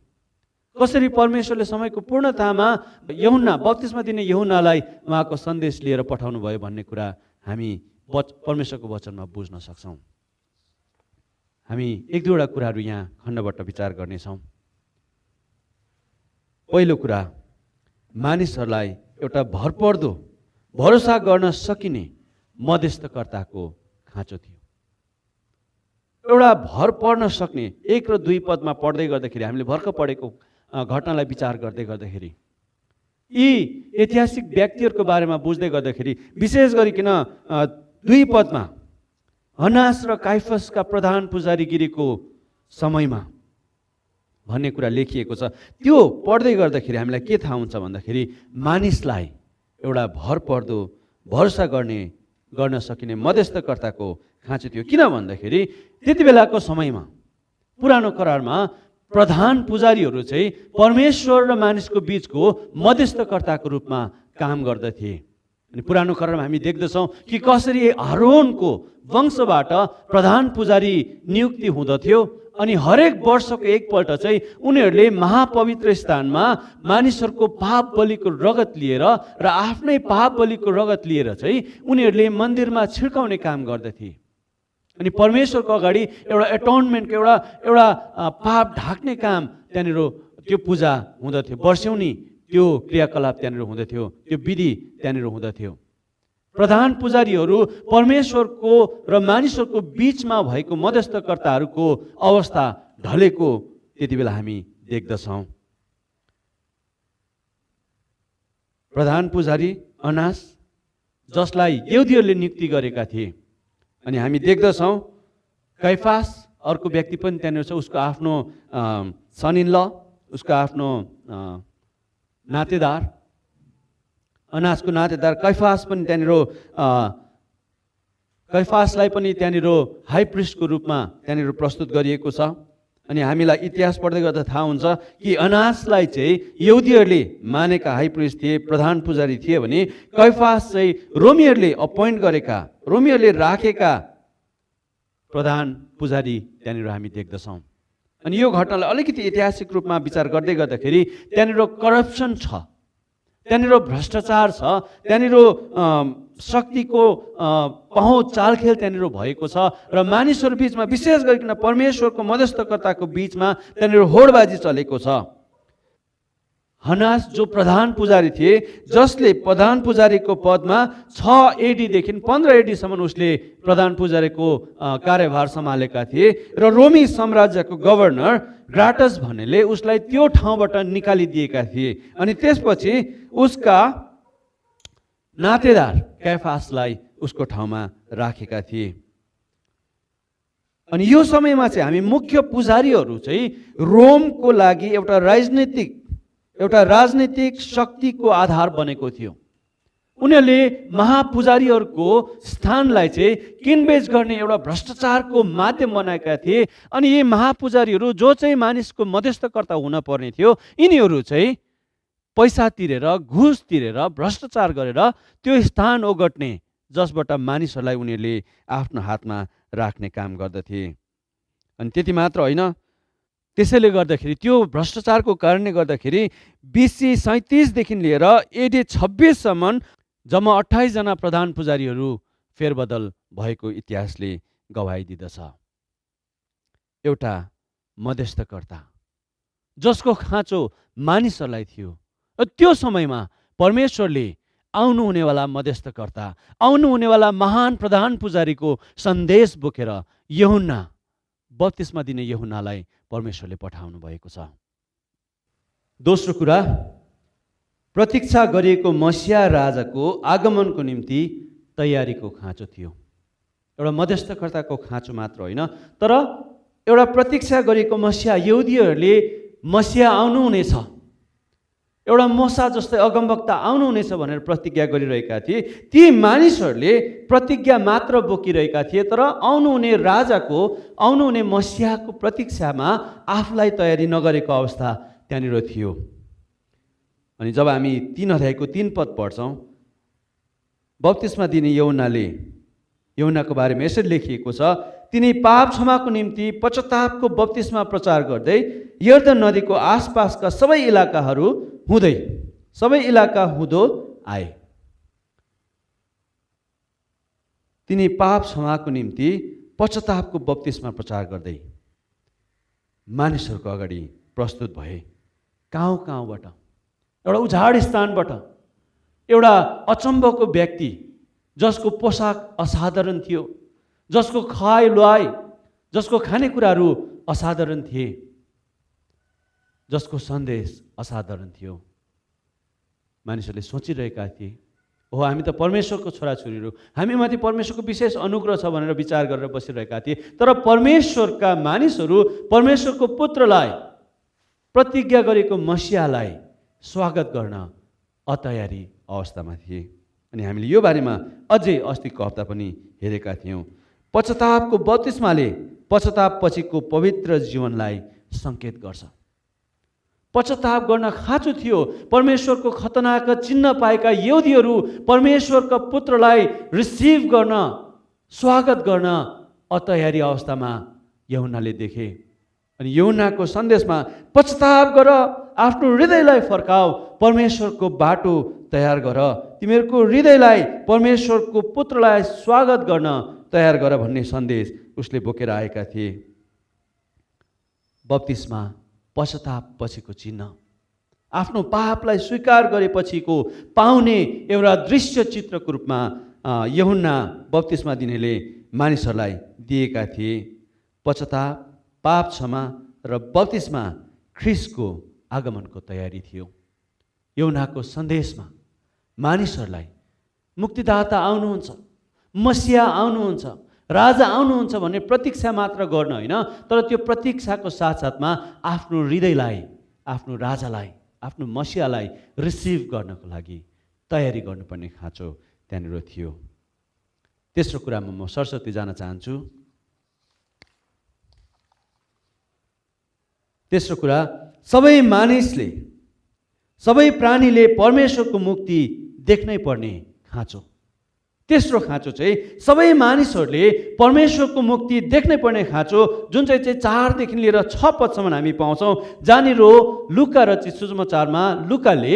कसरी परमेश्वरले समयको पूर्णतामा यूहन्ना, बप्तिस्मा दिने यूहन्नालाई उहाँको सन्देश लिएर पठाउनु भयो भन्ने कुरा हामी परमेश्वरको वचनमा बुझ्न सक्छौँ। हामी 1-2वटा कुराहरू यहाँ खण्डबाट विचार गर्नेछौँ। पहिलो कुरा, मानिसहरूलाई एउटा भरपर्दो भरोसा गर्न सकिने मध्यस्थकर्ताको खाँचो थियो। एउटा भर पर्न सक्ने, 1 र 2 पदमा पढ्दै गर्दाखेरि हामीले भर्खर पढेको घटनालाई विचार गर्दै गर्दाखेरि यी ऐतिहासिक व्यक्तिहरूको बारेमा बुझ्दै गर्दाखेरि विशेष गरिकन 2 पदमा हन्नास र काइफसका प्रधान पुजारीगिरीको समयमा भन्ने कुरा लेखिएको छ। त्यो पढ्दै गर्दाखेरि हामीलाई के थाहा हुन्छ भन्दाखेरि मानिसलाई एउटा भरपर्दो भरोसा गर्न सकिने मध्यस्थकर्ताको खाँचो थियो। किन भन्दाखेरि त्यति बेलाको समयमा पुरानो करारमा प्रधान पुजारीहरू चाहिँ परमेश्वर र मानिसको बीचको मध्यस्थकर्ताको रूपमा काम गर्दथे। अनि पुरानो करारमा हामी देख्दछौँ कि कसरी आरोनको वंशबाट प्रधान पुजारी नियुक्ति हुँदथ्यो अनि हरेक वर्षको एकपल्ट चाहिँ उनीहरूले महापवित्र स्थानमा मानिसहरूको पाप बलिको रगत लिएर र आफ्नै पाप बलिको रगत लिएर चाहिँ उनीहरूले मन्दिरमा छिर्काउने काम गर्दथे। अनि परमेश्वरको अगाडि एउटा एटोनमेन्टको एउटा पाप ढाक्ने काम त्यहाँनिर त्यो पूजा हुँदथ्यो। वर्षौनी त्यो क्रियाकलाप त्यहाँनिर हुँदथ्यो, त्यो विधि त्यहाँनिर हुँदथ्यो। प्रधान पुजारीहरू परमेश्वरको र मानिसहरूको बीचमा भएको मध्यस्थकर्ताहरूको अवस्था ढलेको त्यति बेला हामी देख्दछौँ। प्रधान पुजारी अनास, जसलाई यहुदीहरूले नियुक्ति गरेका थिए। अनि हामी देख्दछौँ कैफास अर्को व्यक्ति पनि त्यहाँनिर छ, उसको आफ्नो सन इन ल, उसको आफ्नो नातेदार, अनासको नातेदार कैफास पनि त्यहाँनिर कैफासलाई पनि त्यहाँनिर हाई प्रिस्टको रूपमा त्यहाँनिर प्रस्तुत गरिएको छ। अनि हामीलाई इतिहास पढ्दै गर्दा थाहा हुन्छ कि अनासलाई चाहिँ यहुदीहरूले मानेका हाई प्रिस्ट थिए, प्रधान पुजारी थिए भने कैफास चाहिँ रोमीहरूले अपोइन्ट गरेका, रोमीहरूले राखेका प्रधान पुजारी त्यहाँनिर हामी देख्दछौँ। अनि यो घटनालाई अलिकति ऐतिहासिक रूपमा विचार गर्दै गर्दाखेरि त्यहाँनिर करप्सन छ, त्यहाँनिर भ्रष्टाचार छ, त्यहाँनिर शक्तिको पहुँच चालखेल त्यहाँनिर भएको छ र मानिसहरू बिचमा विशेष गरिकन परमेश्वरको मध्यस्थकर्ताको बिचमा त्यहाँनिर होडबाजी चलेको छ। हनास जो प्रधान पुजारी थिए, जसले प्रधान पुजारीको पदमा 6 AD देखि 15 AD सम्म उसले प्रधान पुजारीको कार्यभार सम्हालेका थिए र रोमी साम्राज्यको गभर्नर ग्राटस भन्नेले उसलाई त्यो ठाउँबाट निकालिदिएका थिए। अनि त्यसपछि उसका नातेदार कैफासलाई उसको ठाउँमा राखेका थिए। अनि यो समयमा चाहिँ हामी मुख्य पुजारीहरू चाहिँ रोमको लागि एउटा राजनीतिक शक्तिको आधार बनेको थियो। उनीहरूले महापुजारीहरूको स्थानलाई चाहिँ किनबेच गर्ने एउटा भ्रष्टाचारको माध्यम बनाएका थिए। अनि यी महापुजारीहरू जो चाहिँ मानिसको मध्यस्थकर्ता हुन पर्ने थियो, यिनीहरू चाहिँ पैसा तिरेर, घुस तिरेर, भ्रष्टाचार गरेर त्यो स्थान ओगट्ने, जसबाट मानिसहरूलाई उनीहरूले आफ्नो हातमा राख्ने काम गर्दथे। अनि त्यति मात्र होइन, त्यसैले गर्दाखेरि त्यो भ्रष्टाचारको कारणले गर्दाखेरि BC 37 देखि लिएर AD 26 सम्म जम्मा 28 जना प्रधान पुजारीहरू फेरबदल भएको इतिहासले गवाही दिँदछ। एउटा मध्यस्थकर्ता जसको खाँचो मानिसहरूलाई थियो र त्यो समयमा परमेश्वरले आउनुहुनेवाला मध्यस्थकर्ता, आउनुहुनेवाला महान प्रधान पुजारीको सन्देश बोकेर यूहन्ना, बप्तिस्मा दिने यूहन्नालाई परमेश्वरले पठाउनु भएको छ। दोस्रो कुरा, प्रतीक्षा गरिएको मसिहा राजाको आगमनको निम्ति तयारीको खाँचो थियो। एउटा मध्यस्थकर्ताको खाँचो मात्र होइन, तर एउटा प्रतीक्षा गरिएको मसिहा, यहुदीहरूले मसिहा आउनुहुनेछ, एउटा मूसा जस्तै अगमवक्ता आउनुहुनेछ भनेर प्रतिज्ञा गरिरहेका थिए। ती मानिसहरूले प्रतिज्ञा मात्र बोकिरहेका थिए, तर आउनुहुने राजाको, आउनुहुने मसिहाको प्रतीक्षामा आफूलाई तयारी नगरेको अवस्था त्यहाँनिर थियो। अनि जब हामी 3 अध्यायको 3 पद पढ्छौँ, बप्तिस्मा दिने यूहन्नाको बारेमा यसरी लेखिएको छ, तिनी पाप क्षमाको निम्ति पश्चातापको बप्तिस्मा प्रचार गर्दै यर्दन नदीको आसपासका सबै इलाका हुँदो आए। तिनी पाप क्षमाको निम्ति पश्चातापको बप्तिस्मा प्रचार गर्दै मानिसहरूको अगाडि प्रस्तुत भए। कहाँबाट? एउटा उजाड स्थानबाट, एउटा अचम्भको व्यक्ति जसको पोसाक असाधारण थियो, जसको खाइ लुहाइ, जसको खानेकुराहरू असाधारण थिए, जसको सन्देश असाधारण थियो। मानिसहरूले सोचिरहेका थिए, ओहो हामी त परमेश्वरको छोराछोरीहरू, हामीमाथि परमेश्वरको विशेष अनुग्रह छ भनेर विचार गरेर बसिरहेका थिए। तर परमेश्वरका मानिसहरू परमेश्वरको पुत्रलाई, प्रतिज्ञा गरेको मसिहालाई स्वागत गर्न अतयारी अवस्थामा थिए। अनि हामीले यो बारेमा अझै अस्तिको हप्ता पनि हेरेका थियौँ। पश्चातापको बप्तिस्माले पश्चाताप पछिको पवित्र जीवनलाई सङ्केत गर्छ। पश्चाताप गर्न खाँचो थियो। परमेश्वरको खतनाक चिन्ह पाएका यहुदीहरू परमेश्वरका पुत्रलाई रिसिभ गर्न, स्वागत गर्न अतयारी अवस्थामा यूहन्नाले देखे। अनि यूहन्नाको सन्देशमा पश्चाताप गर, आफ्नो हृदयलाई फर्काऊ, परमेश्वरको बाटो तयार गर, तिमीहरूको हृदयलाई परमेश्वरको पुत्रलाई स्वागत गर्न तयार गर भन्ने सन्देश उसले बोकेर आएका थिए। बप्तिस्मा पश्चाताप पछिको चिन्ह, आफ्नो पापलाई स्वीकार गरेपछिको पाउने एउटा दृश्य चित्रको रूपमा यूहन्ना बप्तिस्मा दिनेले मानिसहरूलाई दिएका थिए। पश्चाताप, पाप क्षमा र बप्तिस्मा ख्रीष्टको आगमनको तयारी थियो। यूहन्नाको सन्देशमा मानिसहरूलाई मुक्तिदाता आउनुहुन्छ, मसिहा आउनुहुन्छ, राजा आउनुहुन्छ भन्ने प्रतीक्षा मात्र गर्न होइन, तर त्यो प्रतीक्षाको साथसाथमा आफ्नो हृदयलाई, आफ्नो राजालाई, आफ्नो मसिहालाई रिसिभ गर्नको लागि तयारी गर्नुपर्ने खाँचो त्यहाँनिर थियो। तेस्रो कुरामा म सरस्वती जान चाहन्छु। तेस्रो कुरा, सबै मानिसले, सबै प्राणीले परमेश्वरको मुक्ति देख्नै पर्ने खाँचो। तेस्रो खाँचो चाहिँ सबै मानिसहरूले परमेश्वरको मुक्ति देख्नै पर्ने खाँचो, जुन चाहिँ 4 देखि लिएर 6 पदसम्म हामी पाउँछौँ। जहाँनिर लुका रचित सुसमाचारमा लुकाले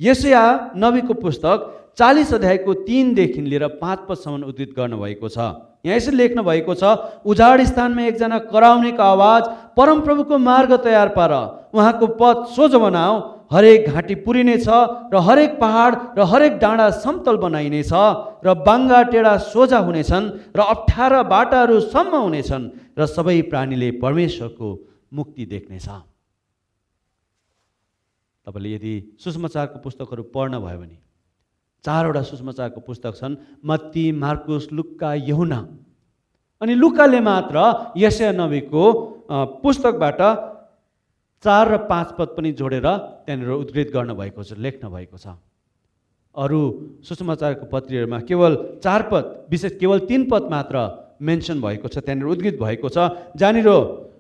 यशाया नबीको पुस्तक 40 अध्यायको 3 देखि लिएर 5 पदसम्म उद्धृत गर्नुभएको छ। यहाँ यसरी लेख्नु भएको छ, उजाड स्थानमा एकजना कराउनेको आवाज, परमप्रभुको मार्ग तयार पार, उहाँको पथ सोझो बनाऊ, हरेक घाँटी पुरिनेछ र हरेक पहाड र हरेक डाँडा समतल बनाइनेछ र बाङ्गा टेढा सोझा हुनेछन् र अप्ठ्यारा बाटाहरू सम्म हुनेछन् र सबै प्राणीले परमेश्वरको मुक्ति देख्नेछ। तपाईँले यदि सुसमाचारको पुस्तकहरू पढ्न भयो भने 4वटा सुसमाचारको पुस्तक छन्, मत्ती, मार्कुस, लुक्का, यूहन्ना। अनि लुकाले मात्र यशाया नबीको पुस्तकबाट 4 र 5 पद पनि जोडेर त्यहाँनिर उद्धृत गर्नुभएको छ, लेख्नु भएको छ। अरू सुसमाचारको पत्रीहरूमा केवल 4 पद, विशेष केवल 3 पद मात्र मेन्सन भएको छ, त्यहाँनिर उद्धृत भएको छ। जहाँनिर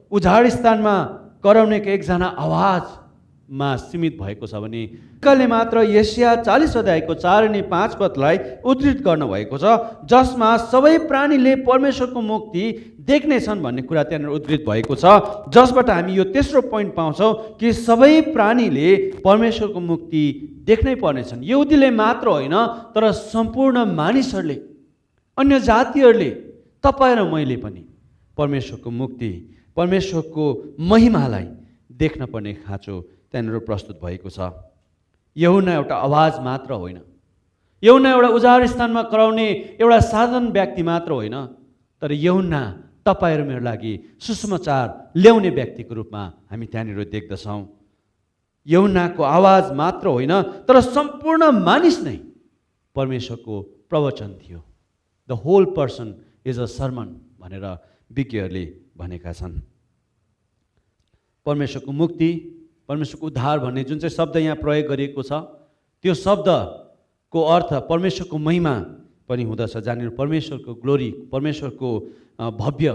उजाड स्थानमा कराउनेको एकजना आवाजमा सीमित भएको छ भने लुकाले मात्र यशाया 40 अध्यायको 4 अनि 5 पदलाई उद्धृत गर्नुभएको छ, जसमा सबै प्राणीले परमेश्वरको मुक्ति देख्नेछन् भन्ने कुरा त्यहाँनिर उद्धृत भएको छ। जसबाट हामी यो तेस्रो पोइन्ट पाउँछौँ कि सबै प्राणीले परमेश्वरको मुक्ति देख्नै पर्नेछन्। यहुदीले मात्र होइन, तर सम्पूर्ण मानिसहरूले, अन्य जातिहरूले, तपाईँ र मैले पनि परमेश्वरको मुक्ति, परमेश्वरको महिमालाई देख्न पर्ने खाँचो त्यहाँनिर प्रस्तुत भएको छ। यूहन्ना एउटा आवाज मात्र होइन, यूहन्ना एउटा उजाड स्थानमा कराउने एउटा साधारण व्यक्ति मात्र होइन, तर यूहन्ना तपाईँ र मेरो लागि सुसमाचार ल्याउने व्यक्तिको रूपमा हामी त्यहाँनिर देख्दछौँ। यूहन्नाको आवाज मात्र होइन, तर सम्पूर्ण मानिस नै परमेश्वरको प्रवचन थियो। The whole person is a sermon भनेर विज्ञहरूले भनेका छन्। परमेश्वरको मुक्ति, परमेश्वरको उद्धार भन्ने जुन चाहिँ शब्द यहाँ प्रयोग गरिएको छ, त्यो शब्दको अर्थ परमेश्वरको महिमा पनि हुँदछ। जहाँनिर परमेश्वरको ग्लोरी, परमेश्वरको भव्य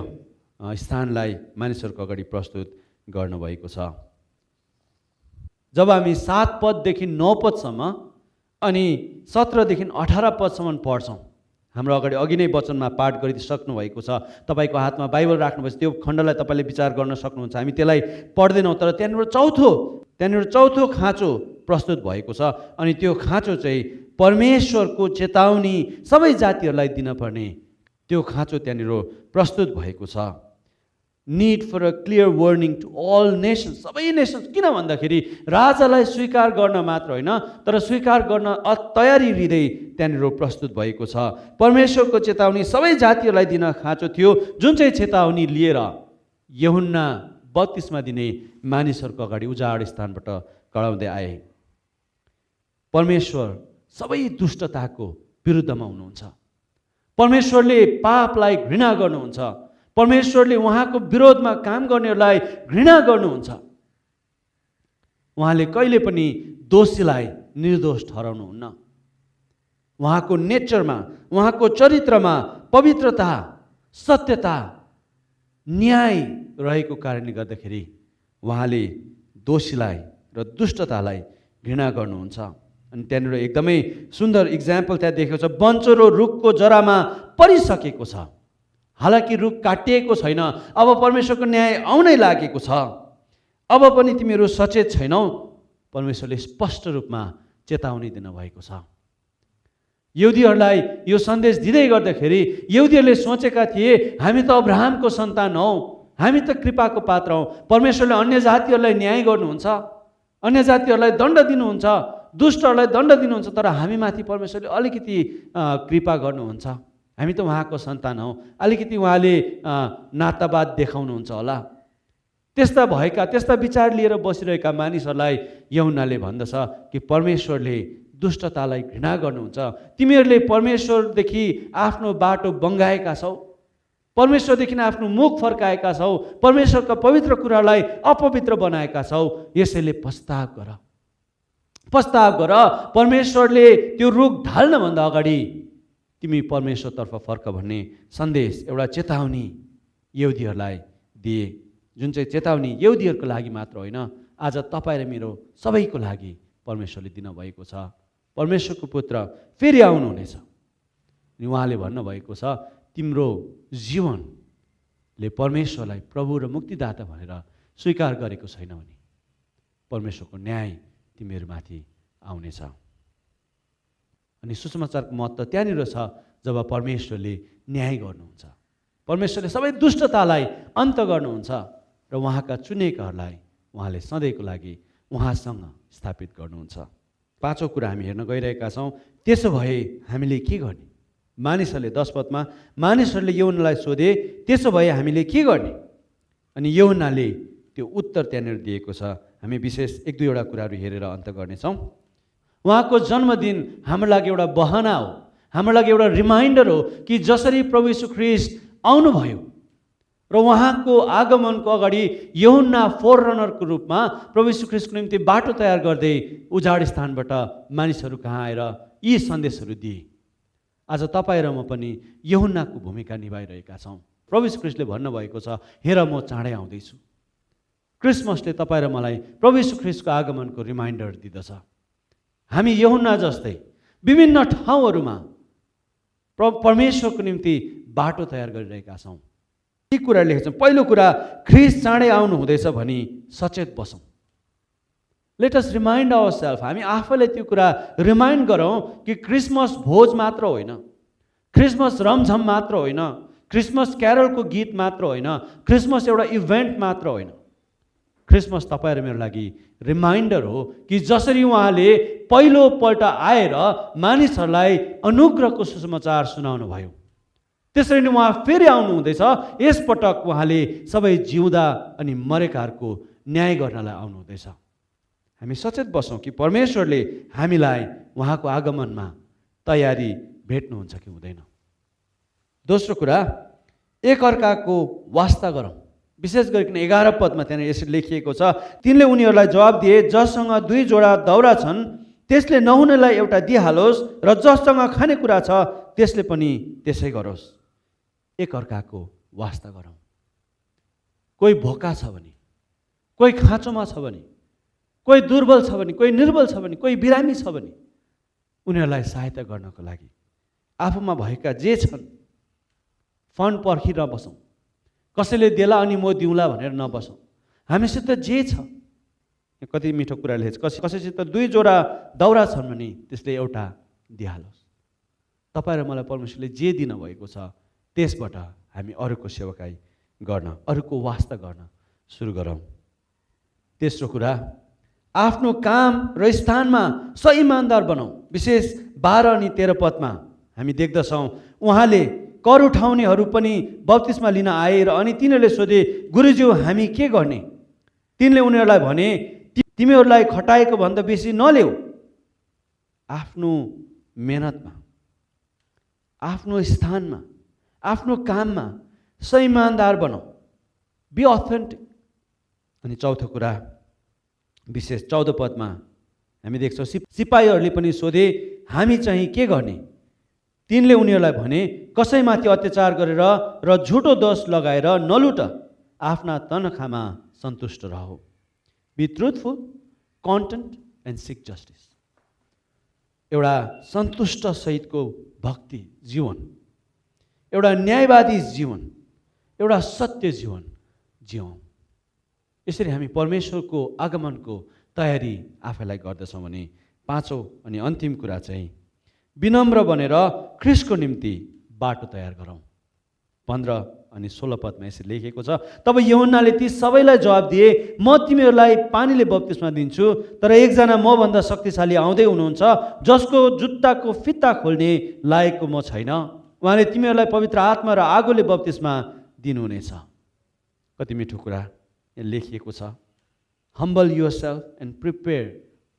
स्थानलाई मानिसहरूको अगाडि प्रस्तुत गर्नुभएको छ। जब हामी 7 पददेखि 9 पदसम्म अनि 17 देखि 18 पदसम्म पढ्छौँ, हाम्रो अघि नै वचनमा पाठ गरिसक्नु भएको छ, तपाईँको हातमा बाइबल राख्नुभएछ, त्यो खण्डलाई तपाईँले विचार गर्न सक्नुहुन्छ। हामी त्यसलाई पढ्दैनौँ, तर त्यहाँनिर चौथो खाँचो प्रस्तुत भएको छ। अनि त्यो खाँचो चाहिँ परमेश्वरको चेतावनी सबै जातिहरूलाई दिनपर्ने त्यो खाँचो त्यहाँनिर प्रस्तुत भएको छ। Need for a clear warning to all nations, सबै नेसन्स। किन भन्दाखेरि राजालाई स्वीकार गर्न मात्र होइन, तर स्वीकार गर्न तयारी हृदय त्यहाँनिर प्रस्तुत भएको छ। परमेश्वरको चेतावनी सबै जातिहरूलाई दिन खाँचो थियो, जुन चाहिँ चेतावनी लिएर यूहन्ना बत्तिसमा दिने मानिसहरूको अगाडि उजाड स्थानबाट कराउँदै आए। परमेश्वर सबै दुष्टताको विरुद्धमा हुनुहुन्छ। परमेश्वरले पापलाई घृणा गर्नुहुन्छ। परमेश्वरले उहाँको विरोधमा काम गर्नेहरूलाई घृणा गर्नुहुन्छ। उहाँले कहिले पनि दोषीलाई निर्दोष ठहराउनुहुन्न। उहाँको नेचरमा, उहाँको चरित्रमा पवित्रता, सत्यता, न्याय रहेको कारणले गर्दाखेरि उहाँले दोषीलाई र दुष्टतालाई घृणा गर्नुहुन्छ। अनि त्यहाँनिर एकदमै सुन्दर इक्जाम्पल त्यहाँ देखेको छ, बन्चरो रुखको जरामा परिसकेको छ, हालाकि रुख काटिएको छैन, अब परमेश्वरको न्याय आउनै लागेको छ, अब पनि तिमीहरू सचेत छैनौ। परमेश्वरले स्पष्ट रूपमा चेतावनी दिनुभएको छ। यहुदीहरूलाई यो सन्देश दिँदै गर्दाखेरि यहुदीहरूले सोचेका थिए हामी त अब्राहमको सन्तान हौ, हामी त कृपाको पात्र हौ, परमेश्वरले अन्य जातिहरूलाई न्याय गर्नुहुन्छ, अन्य जातिहरूलाई दण्ड दिनुहुन्छ, दुष्टहरूलाई दण्ड दिनुहुन्छ, तर हामीमाथि परमेश्वरले अलिकति कृपा गर्नुहुन्छ, हामी त उहाँको सन्तान हौ, अलिकति उहाँले नातावाद देखाउनुहुन्छ होला। त्यस्ता विचार लिएर बसिरहेका मानिसहरूलाई यूहन्नाले भन्दछ कि परमेश्वरले दुष्टतालाई घृणा गर्नुहुन्छ, तिमीहरूले परमेश्वरदेखि आफ्नो बाटो बङ्गाएका छौ, परमेश्वरदेखि आफ्नो मुख फर्काएका छौ, परमेश्वरका पवित्र कुरालाई अपवित्र बनाएका छौ, यसैले पश्चाताप गर। परमेश्वरले त्यो रुख ढाल्नभन्दा अगाडि तिमी परमेश्वरतर्फ फर्क भन्ने सन्देश, एउटा चेतावनी यहुदीहरूलाई दिए, जुन चाहिँ चेतावनी यहुदीहरूको लागि मात्र होइन, आज तपाईँ र मेरो सबैको लागि परमेश्वरले दिनुभएको छ। परमेश्वरको पुत्र फेरि आउनुहुनेछ। अनि उहाँले भन्नुभएको छ तिम्रो जीवनले परमेश्वरलाई प्रभु र मुक्तिदाता भनेर स्वीकार गरेको छैन भने परमेश्वरको न्याय तिमीहरूमाथि आउनेछ। अनि सुसमाचारको महत्त्व त्यहाँनिर छ जब परमेश्वरले न्याय गर्नुहुन्छ, परमेश्वरले सबै दुष्टतालाई अन्त गर्नुहुन्छ र उहाँका चुनेकाहरूलाई उहाँले सधैँको लागि उहाँसँग स्थापित गर्नुहुन्छ। पाँचौँ कुरा हामी हेर्न गइरहेका छौँ, त्यसो भए हामीले के गर्ने? मानिसहरूले 10 पदमा मानिसहरूले यूहन्नालाई सोधे त्यसो भए हामीले के गर्ने? अनि यूहन्नाले त्यो उत्तर त्यहाँनिर दिएको छ। हामी विशेष 1-2वटा कुराहरू हेरेर अन्त गर्नेछौँ। उहाँको जन्मदिन हाम्रो लागि एउटा बहाना हो, हाम्रो लागि एउटा रिमाइन्डर हो कि जसरी प्रभु यीशु ख्रीष्ट आउनुभयो र उहाँको आगमनको अगाडि यूहन्ना फोररनरको रूपमा प्रभु यीशु ख्रीष्टको निम्ति बाटो तयार गर्दै उजाड स्थानबाट मानिसहरू कहाँ आएर यी सन्देशहरू दिए। आज तपाईँ र म पनि यूहन्नाको भूमिका निभाइरहेका छौँ। प्रभु यीशु ख्रीष्टले भन्नुभएको छ, हेर म चाँडै आउँदैछु। क्रिसमसले तपाईँ र मलाई प्रभु यीशु ख्रीष्टको आगमनको रिमाइन्डर दिँदछ। हामी यूहन्ना जस्तै विभिन्न ठाउँहरूमा परमेश्वरको निम्ति बाटो तयार गरिरहेका छौँ। यी कुरा लेखेको छ। पहिलो कुरा, ख्रीष्ट चाँडै आउनु हुँदैछ भनी सचेत बसौँ। Let us remind our self. हामी आफैलाई त्यो कुरा रिमाइन्ड गरौँ कि क्रिसमस भोज मात्र होइन, क्रिसमस रमझम मात्र होइन, क्रिसमस क्यारलको गीत मात्र होइन, क्रिसमस एउटा इभेन्ट मात्र होइन। क्रिसमस तपाईँ र मेरो लागि रिमाइन्डर हो कि जसरी उहाँले पहिलोपल्ट आएर मानिसहरूलाई अनुग्रहको सुसमाचार सुनाउनु भयो, त्यसरी नै उहाँ फेरि आउनु हुँदैछ। यसपटक उहाँले सबै जिउँदा अनि मरेकाहरूको न्याय गर्नलाई आउनु हुँदैछ। हामी सचेत बसौँ कि परमेश्वरले हामीलाई उहाँको आगमनमा तयारी भेट्नुहुन्छ कि हुँदैन। दोस्रो कुरा, एकअर्काको वास्ता गरौँ। विशेष गरिकन 11 पदमा त्यहाँनिर यसरी लेखिएको छ, तिनले उनीहरूलाई जवाब दिए, जससँग 2 जोडा दाउरा छन् त्यसले नहुनेलाई एउटा दिइहालोस् र जससँग खानेकुरा छ त्यसले पनि त्यसै गरोस्। एकअर्काको वास्ता गरौँ। कोही भोका छ भने, कोही खाँचोमा छ भने, कोही दुर्बल छ भने, कोही निर्बल छ भने, कोही बिरामी छ भने उनीहरूलाई सहायता गर्नको लागि आफूमा भएका जे छन् फन्ड पर्खी नबसौँ। कसैले देला अनि म दिउँला भनेर नबसौँ। हामीसित जे छ, कति मिठो कुरा लेखेको छ, कसैसित 2 जोडा दाउरा छन् भने त्यसले एउटा दिइहालोस्। तपाईँ र मलाई परमेश्वरले जे दिनुभएको छ त्यसबाट हामी अरूको सेवकाई गर्न, अरूको वास्ता गर्न सुरु गरौँ। तेस्रो कुरा, आफ्नो काम र स्थानमा सही इमान्दार बनाऊ। विशेष 12 अनि 13 पदमा हामी देख्दछौँ उहाँले कर उठाउनेहरू पनि बप्तिस्मा लिन आए र अनि तिनीहरूले सोधे, गुरुज्यू हामी के गर्ने? तिनले उनीहरूलाई भने, तिमीहरूलाई खटाएको भन्दा बेसी नलेऊ। आफ्नो मेहनतमा, आफ्नो स्थानमा, आफ्नो काममा सही इमान्दार बनाऊ। Be authentic. अनि चौथो कुरा, विशेष 14 पदमा हामी देख्छौँ सिपाहीहरूले पनि सोधे, हामी चाहिँ के गर्ने? तिनले उनीहरूलाई भने, कसैमाथि अत्याचार गरेर र झुटो दोष लगाएर नलुट, आफ्ना तनखामा सन्तुष्ट रह। Be truthful, content and seek justice. एउटा सन्तुष्ट सहितको भक्ति जीवन, एउटा न्यायवादी जीवन, एउटा सत्य जीवन जिउँ। यसरी हामी परमेश्वरको आगमनको तयारी आफैलाई गर्दछौँ भने पाँचौँ अनि अन्तिम कुरा चाहिँ विनम्र बनेर ख्रीष्टको निम्ति बाटो तयार गरौँ। 15 अनि 16 पदमा यसरी लेखिएको छ, तब यूहन्नाले ती सबैलाई जवाब दिए, म तिमीहरूलाई पानीले बप्तिस्मा दिन्छु, तर एकजना मभन्दा शक्तिशाली आउँदै हुनुहुन्छ जसको जुत्ताको फित्ता खोल्ने लायकको म छैन। उहाँले तिमीहरूलाई पवित्र आत्मा र आगोले बप्तिस्मा दिनुहुनेछ। कति मिठो कुरा यहाँ लेखिएको छ, humble yourself and prepare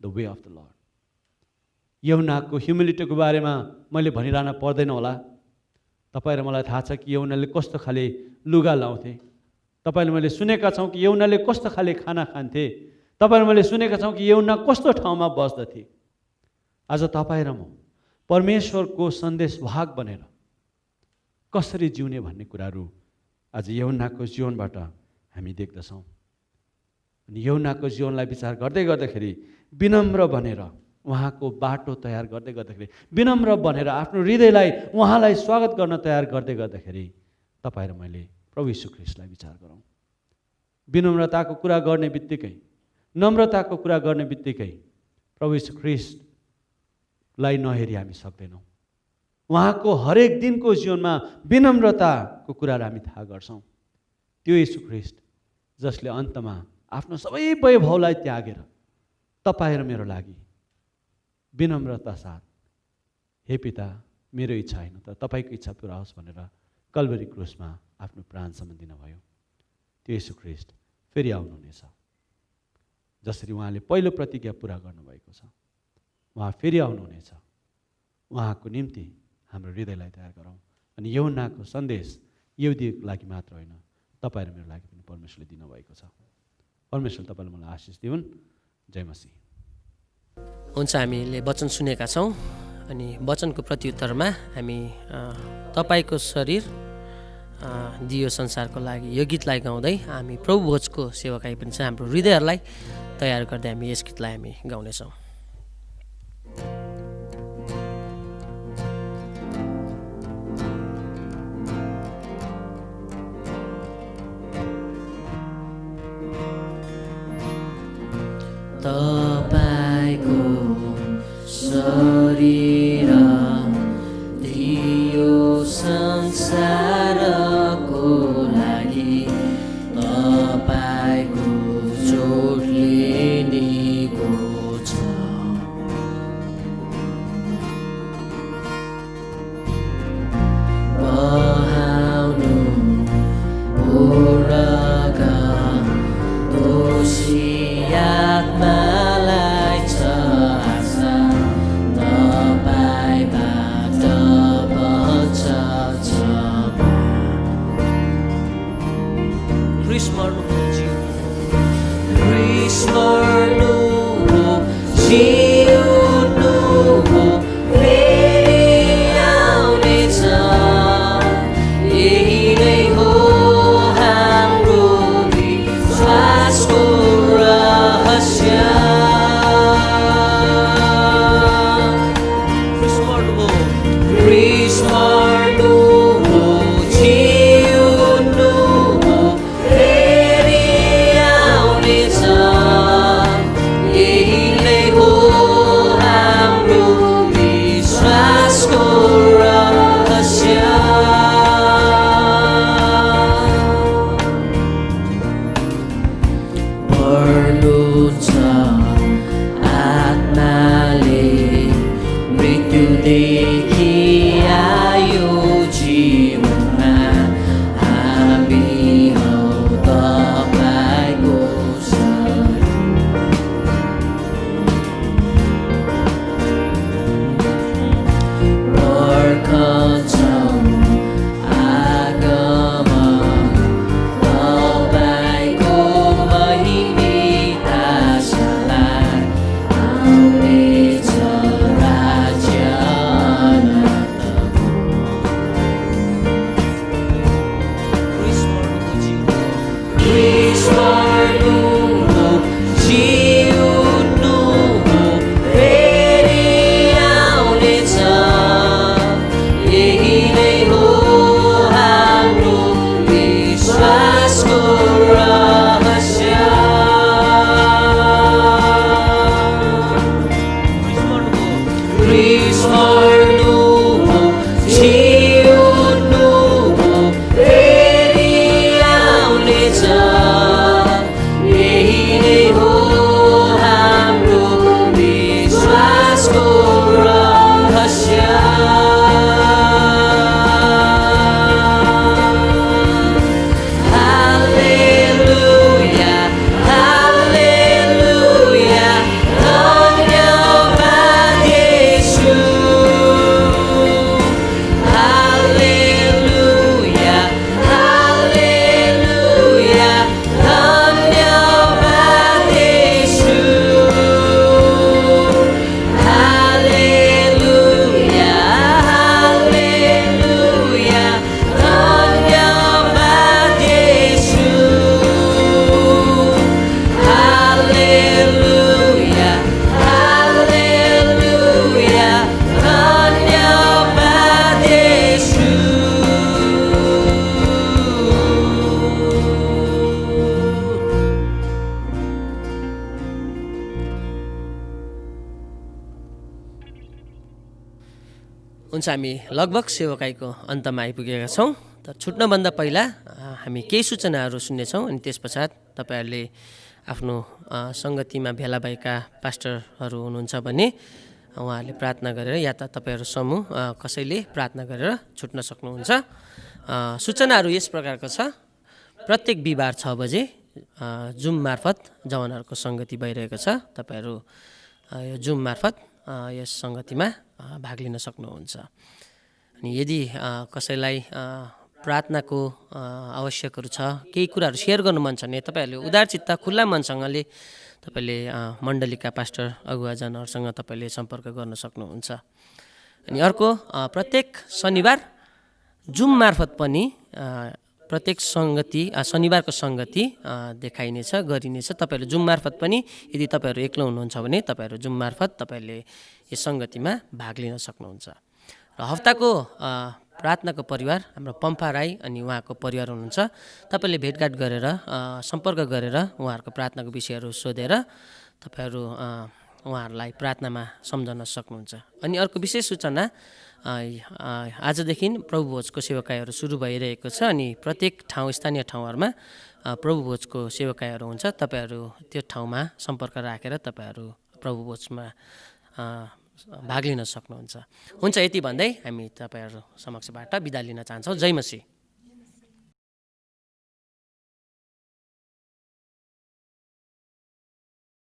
the way of the lord. यूहन्नाको ह्युमिलिटीको बारेमा मैले भनिरहन पर्दैन होला। तपाईँ र मलाई थाहा छ कि यूहन्नाले कस्तो खाले लुगा लाउँथे। तपाईँले मैले सुनेका छौँ कि यूहन्नाले कस्तो खाले खाना खान्थे। तपाईँले मैले सुनेका छौँ कि यूहन्ना कस्तो ठाउँमा बस्दथे। आज तपाईँ र म परमेश्वरको सन्देशवाहक बनेर कसरी जिउने भन्ने कुराहरू आज यूहन्नाको जीवनबाट हामी देख्दछौँ। अनि यूहन्नाको जीवनलाई विचार गर्दै गर्दाखेरि विनम्र बनेर उहाँको बाटो तयार गर्दै गर्दाखेरि, विनम्र बनेर आफ्नो हृदयलाई उहाँलाई स्वागत गर्न तयार गर्दै गर्दाखेरि तपाईँ र मैले प्रभु यीशु ख्रीष्टलाई विचार गरौँ। विनम्रताको कुरा गर्ने बित्तिकै, नम्रताको कुरा गर्ने बित्तिकै प्रभु यीशु ख्रीष्टलाई नहेरी हामी सक्दैनौँ। उहाँको हरेक दिनको जीवनमा विनम्रताको कुराहरू हामी थाहा गर्छौँ। त्यो यीशु ख्रीष्ट जसले अन्तमा आफ्नो सबै वैभवलाई त्यागेर तपाईँ र मेरो लागि विनम्रता साथ, हे पिता मेरो इच्छा होइन तर तपाईँको इच्छा पुरा होस् भनेर कल्भरी क्रुसमा आफ्नो प्राणसम्म दिनुभयो। त्यो यीशु ख्रीष्ट फेरि आउनुहुनेछ। जसरी उहाँले पहिलो प्रतिज्ञा पुरा गर्नुभएको छ, उहाँ फेरि आउनुहुनेछ। उहाँको निम्ति हाम्रो हृदयलाई तयार गरौँ। अनि यूहन्नाको सन्देश यहुदीको लागि मात्र होइन, तपाईँ र मेरो लागि पनि परमेश्वरले दिनुभएको छ। परमेश्वर तपाईँले मलाई आशिष दिउन्। जय मसीह। हुन्छ, हामीले वचन सुनेका छौँ अनि वचनको प्रत्युत्तरमा हामी तपाईँको शरीर दियो संसारको लागि यो गीतलाई गाउँदै हामी प्रभु भोजको सेवाकाई पनि छ। हाम्रो हृदयहरूलाई तयार गर्दै हामी यस गीतलाई हामी गाउनेछौँ। तपाईँको शरीर दियो संसारको लागि, तपाईँको चोटले निको छ। बहाउनु पूर्णका दोषी आत्मालाई छ आशा, तपाईँबाट बन्छ क्षमा। ख्रीष्ट मर्नु हो जिउनु हो, फेरि आउनेछ। यही नै हो हाम्रो विश्वासको रहस्य। ख्रीष्ट मर्नु हो जिउनु हो, फेरि आउनेछ। यही नै हो हाम्रो विश्वासको रहस्य। पर्नुहुन्छ आत्माले मृत्युदेखि आयो जीवनमा, हामी हौ तपाईँको शरीर। पर्खन्छौँ आगमन तपाईँको महिमा आउनेछ राज्य अनन्त। हुन्छ, हामी लगभग सेवाकाईको अन्तमा आइपुगेका छौँ। त छुट्नभन्दा पहिला हामी केही सूचनाहरू सुन्नेछौँ अनि त्यस पश्चात तपाईँहरूले आफ्नो सङ्गतिमा भेला भएका पास्टरहरू हुनुहुन्छ भने उहाँहरूले प्रार्थना गरेर या त तपाईँहरू समूह कसैले प्रार्थना गरेर छुट्न सक्नुहुन्छ। सूचनाहरू यस प्रकारको छ। प्रत्येक बिहिबार 6 बजे जुम मार्फत जवानहरूको सङ्गति भइरहेको छ। तपाईँहरू यो जुम मार्फत यस सङ्गतिमा भाग लिन सक्नुहुन्छ। अनि यदि कसैलाई प्रार्थनाको आवश्यकहरू छ, केही कुराहरू सेयर गर्नु मन छ भने तपाईँहरूले उदारचित्त खुल्ला मनसँगले तपाईँले मण्डलीका पास्टर अगुवाजनहरूसँग तपाईँले सम्पर्क गर्न सक्नुहुन्छ। अनि अर्को, प्रत्येक शनिबार जुम मार्फत पनि प्रत्येक सङ्गति शनिबारको सङ्गति देखाइनेछ, गरिनेछ। तपाईँहरू जुम मार्फत पनि यदि तपाईँहरू एक्लो हुनुहुन्छ भने तपाईँहरू जुम मार्फत तपाईँहरूले यस सङ्गतिमा भाग लिन सक्नुहुन्छ। र हप्ताको प्रार्थनाको परिवार हाम्रो पम्फा राई अनि उहाँको परिवार हुनुहुन्छ। तपाईँले भेटघाट गरेर सम्पर्क गरेर उहाँहरूको प्रार्थनाको विषयहरू सोधेर तपाईँहरू उहाँहरूलाई प्रार्थनामा सम्झन सक्नुहुन्छ। अनि अर्को विशेष सूचना, आजदेखि प्रभुभोजको सेवाकाईहरू सुरु भइरहेको छ। अनि प्रत्येक ठाउँ स्थानीय ठाउँहरूमा प्रभुभोजको सेवाकाईहरू हुन्छ। तपाईँहरू त्यो ठाउँमा सम्पर्क राखेर तपाईँहरू प्रभुभोजमा भाग लिन सक्नुहुन्छ। हुन्छ, यति भन्दै हामी तपाईँहरू समक्षबाट बिदा लिन चाहन्छौँ। जय मसीह।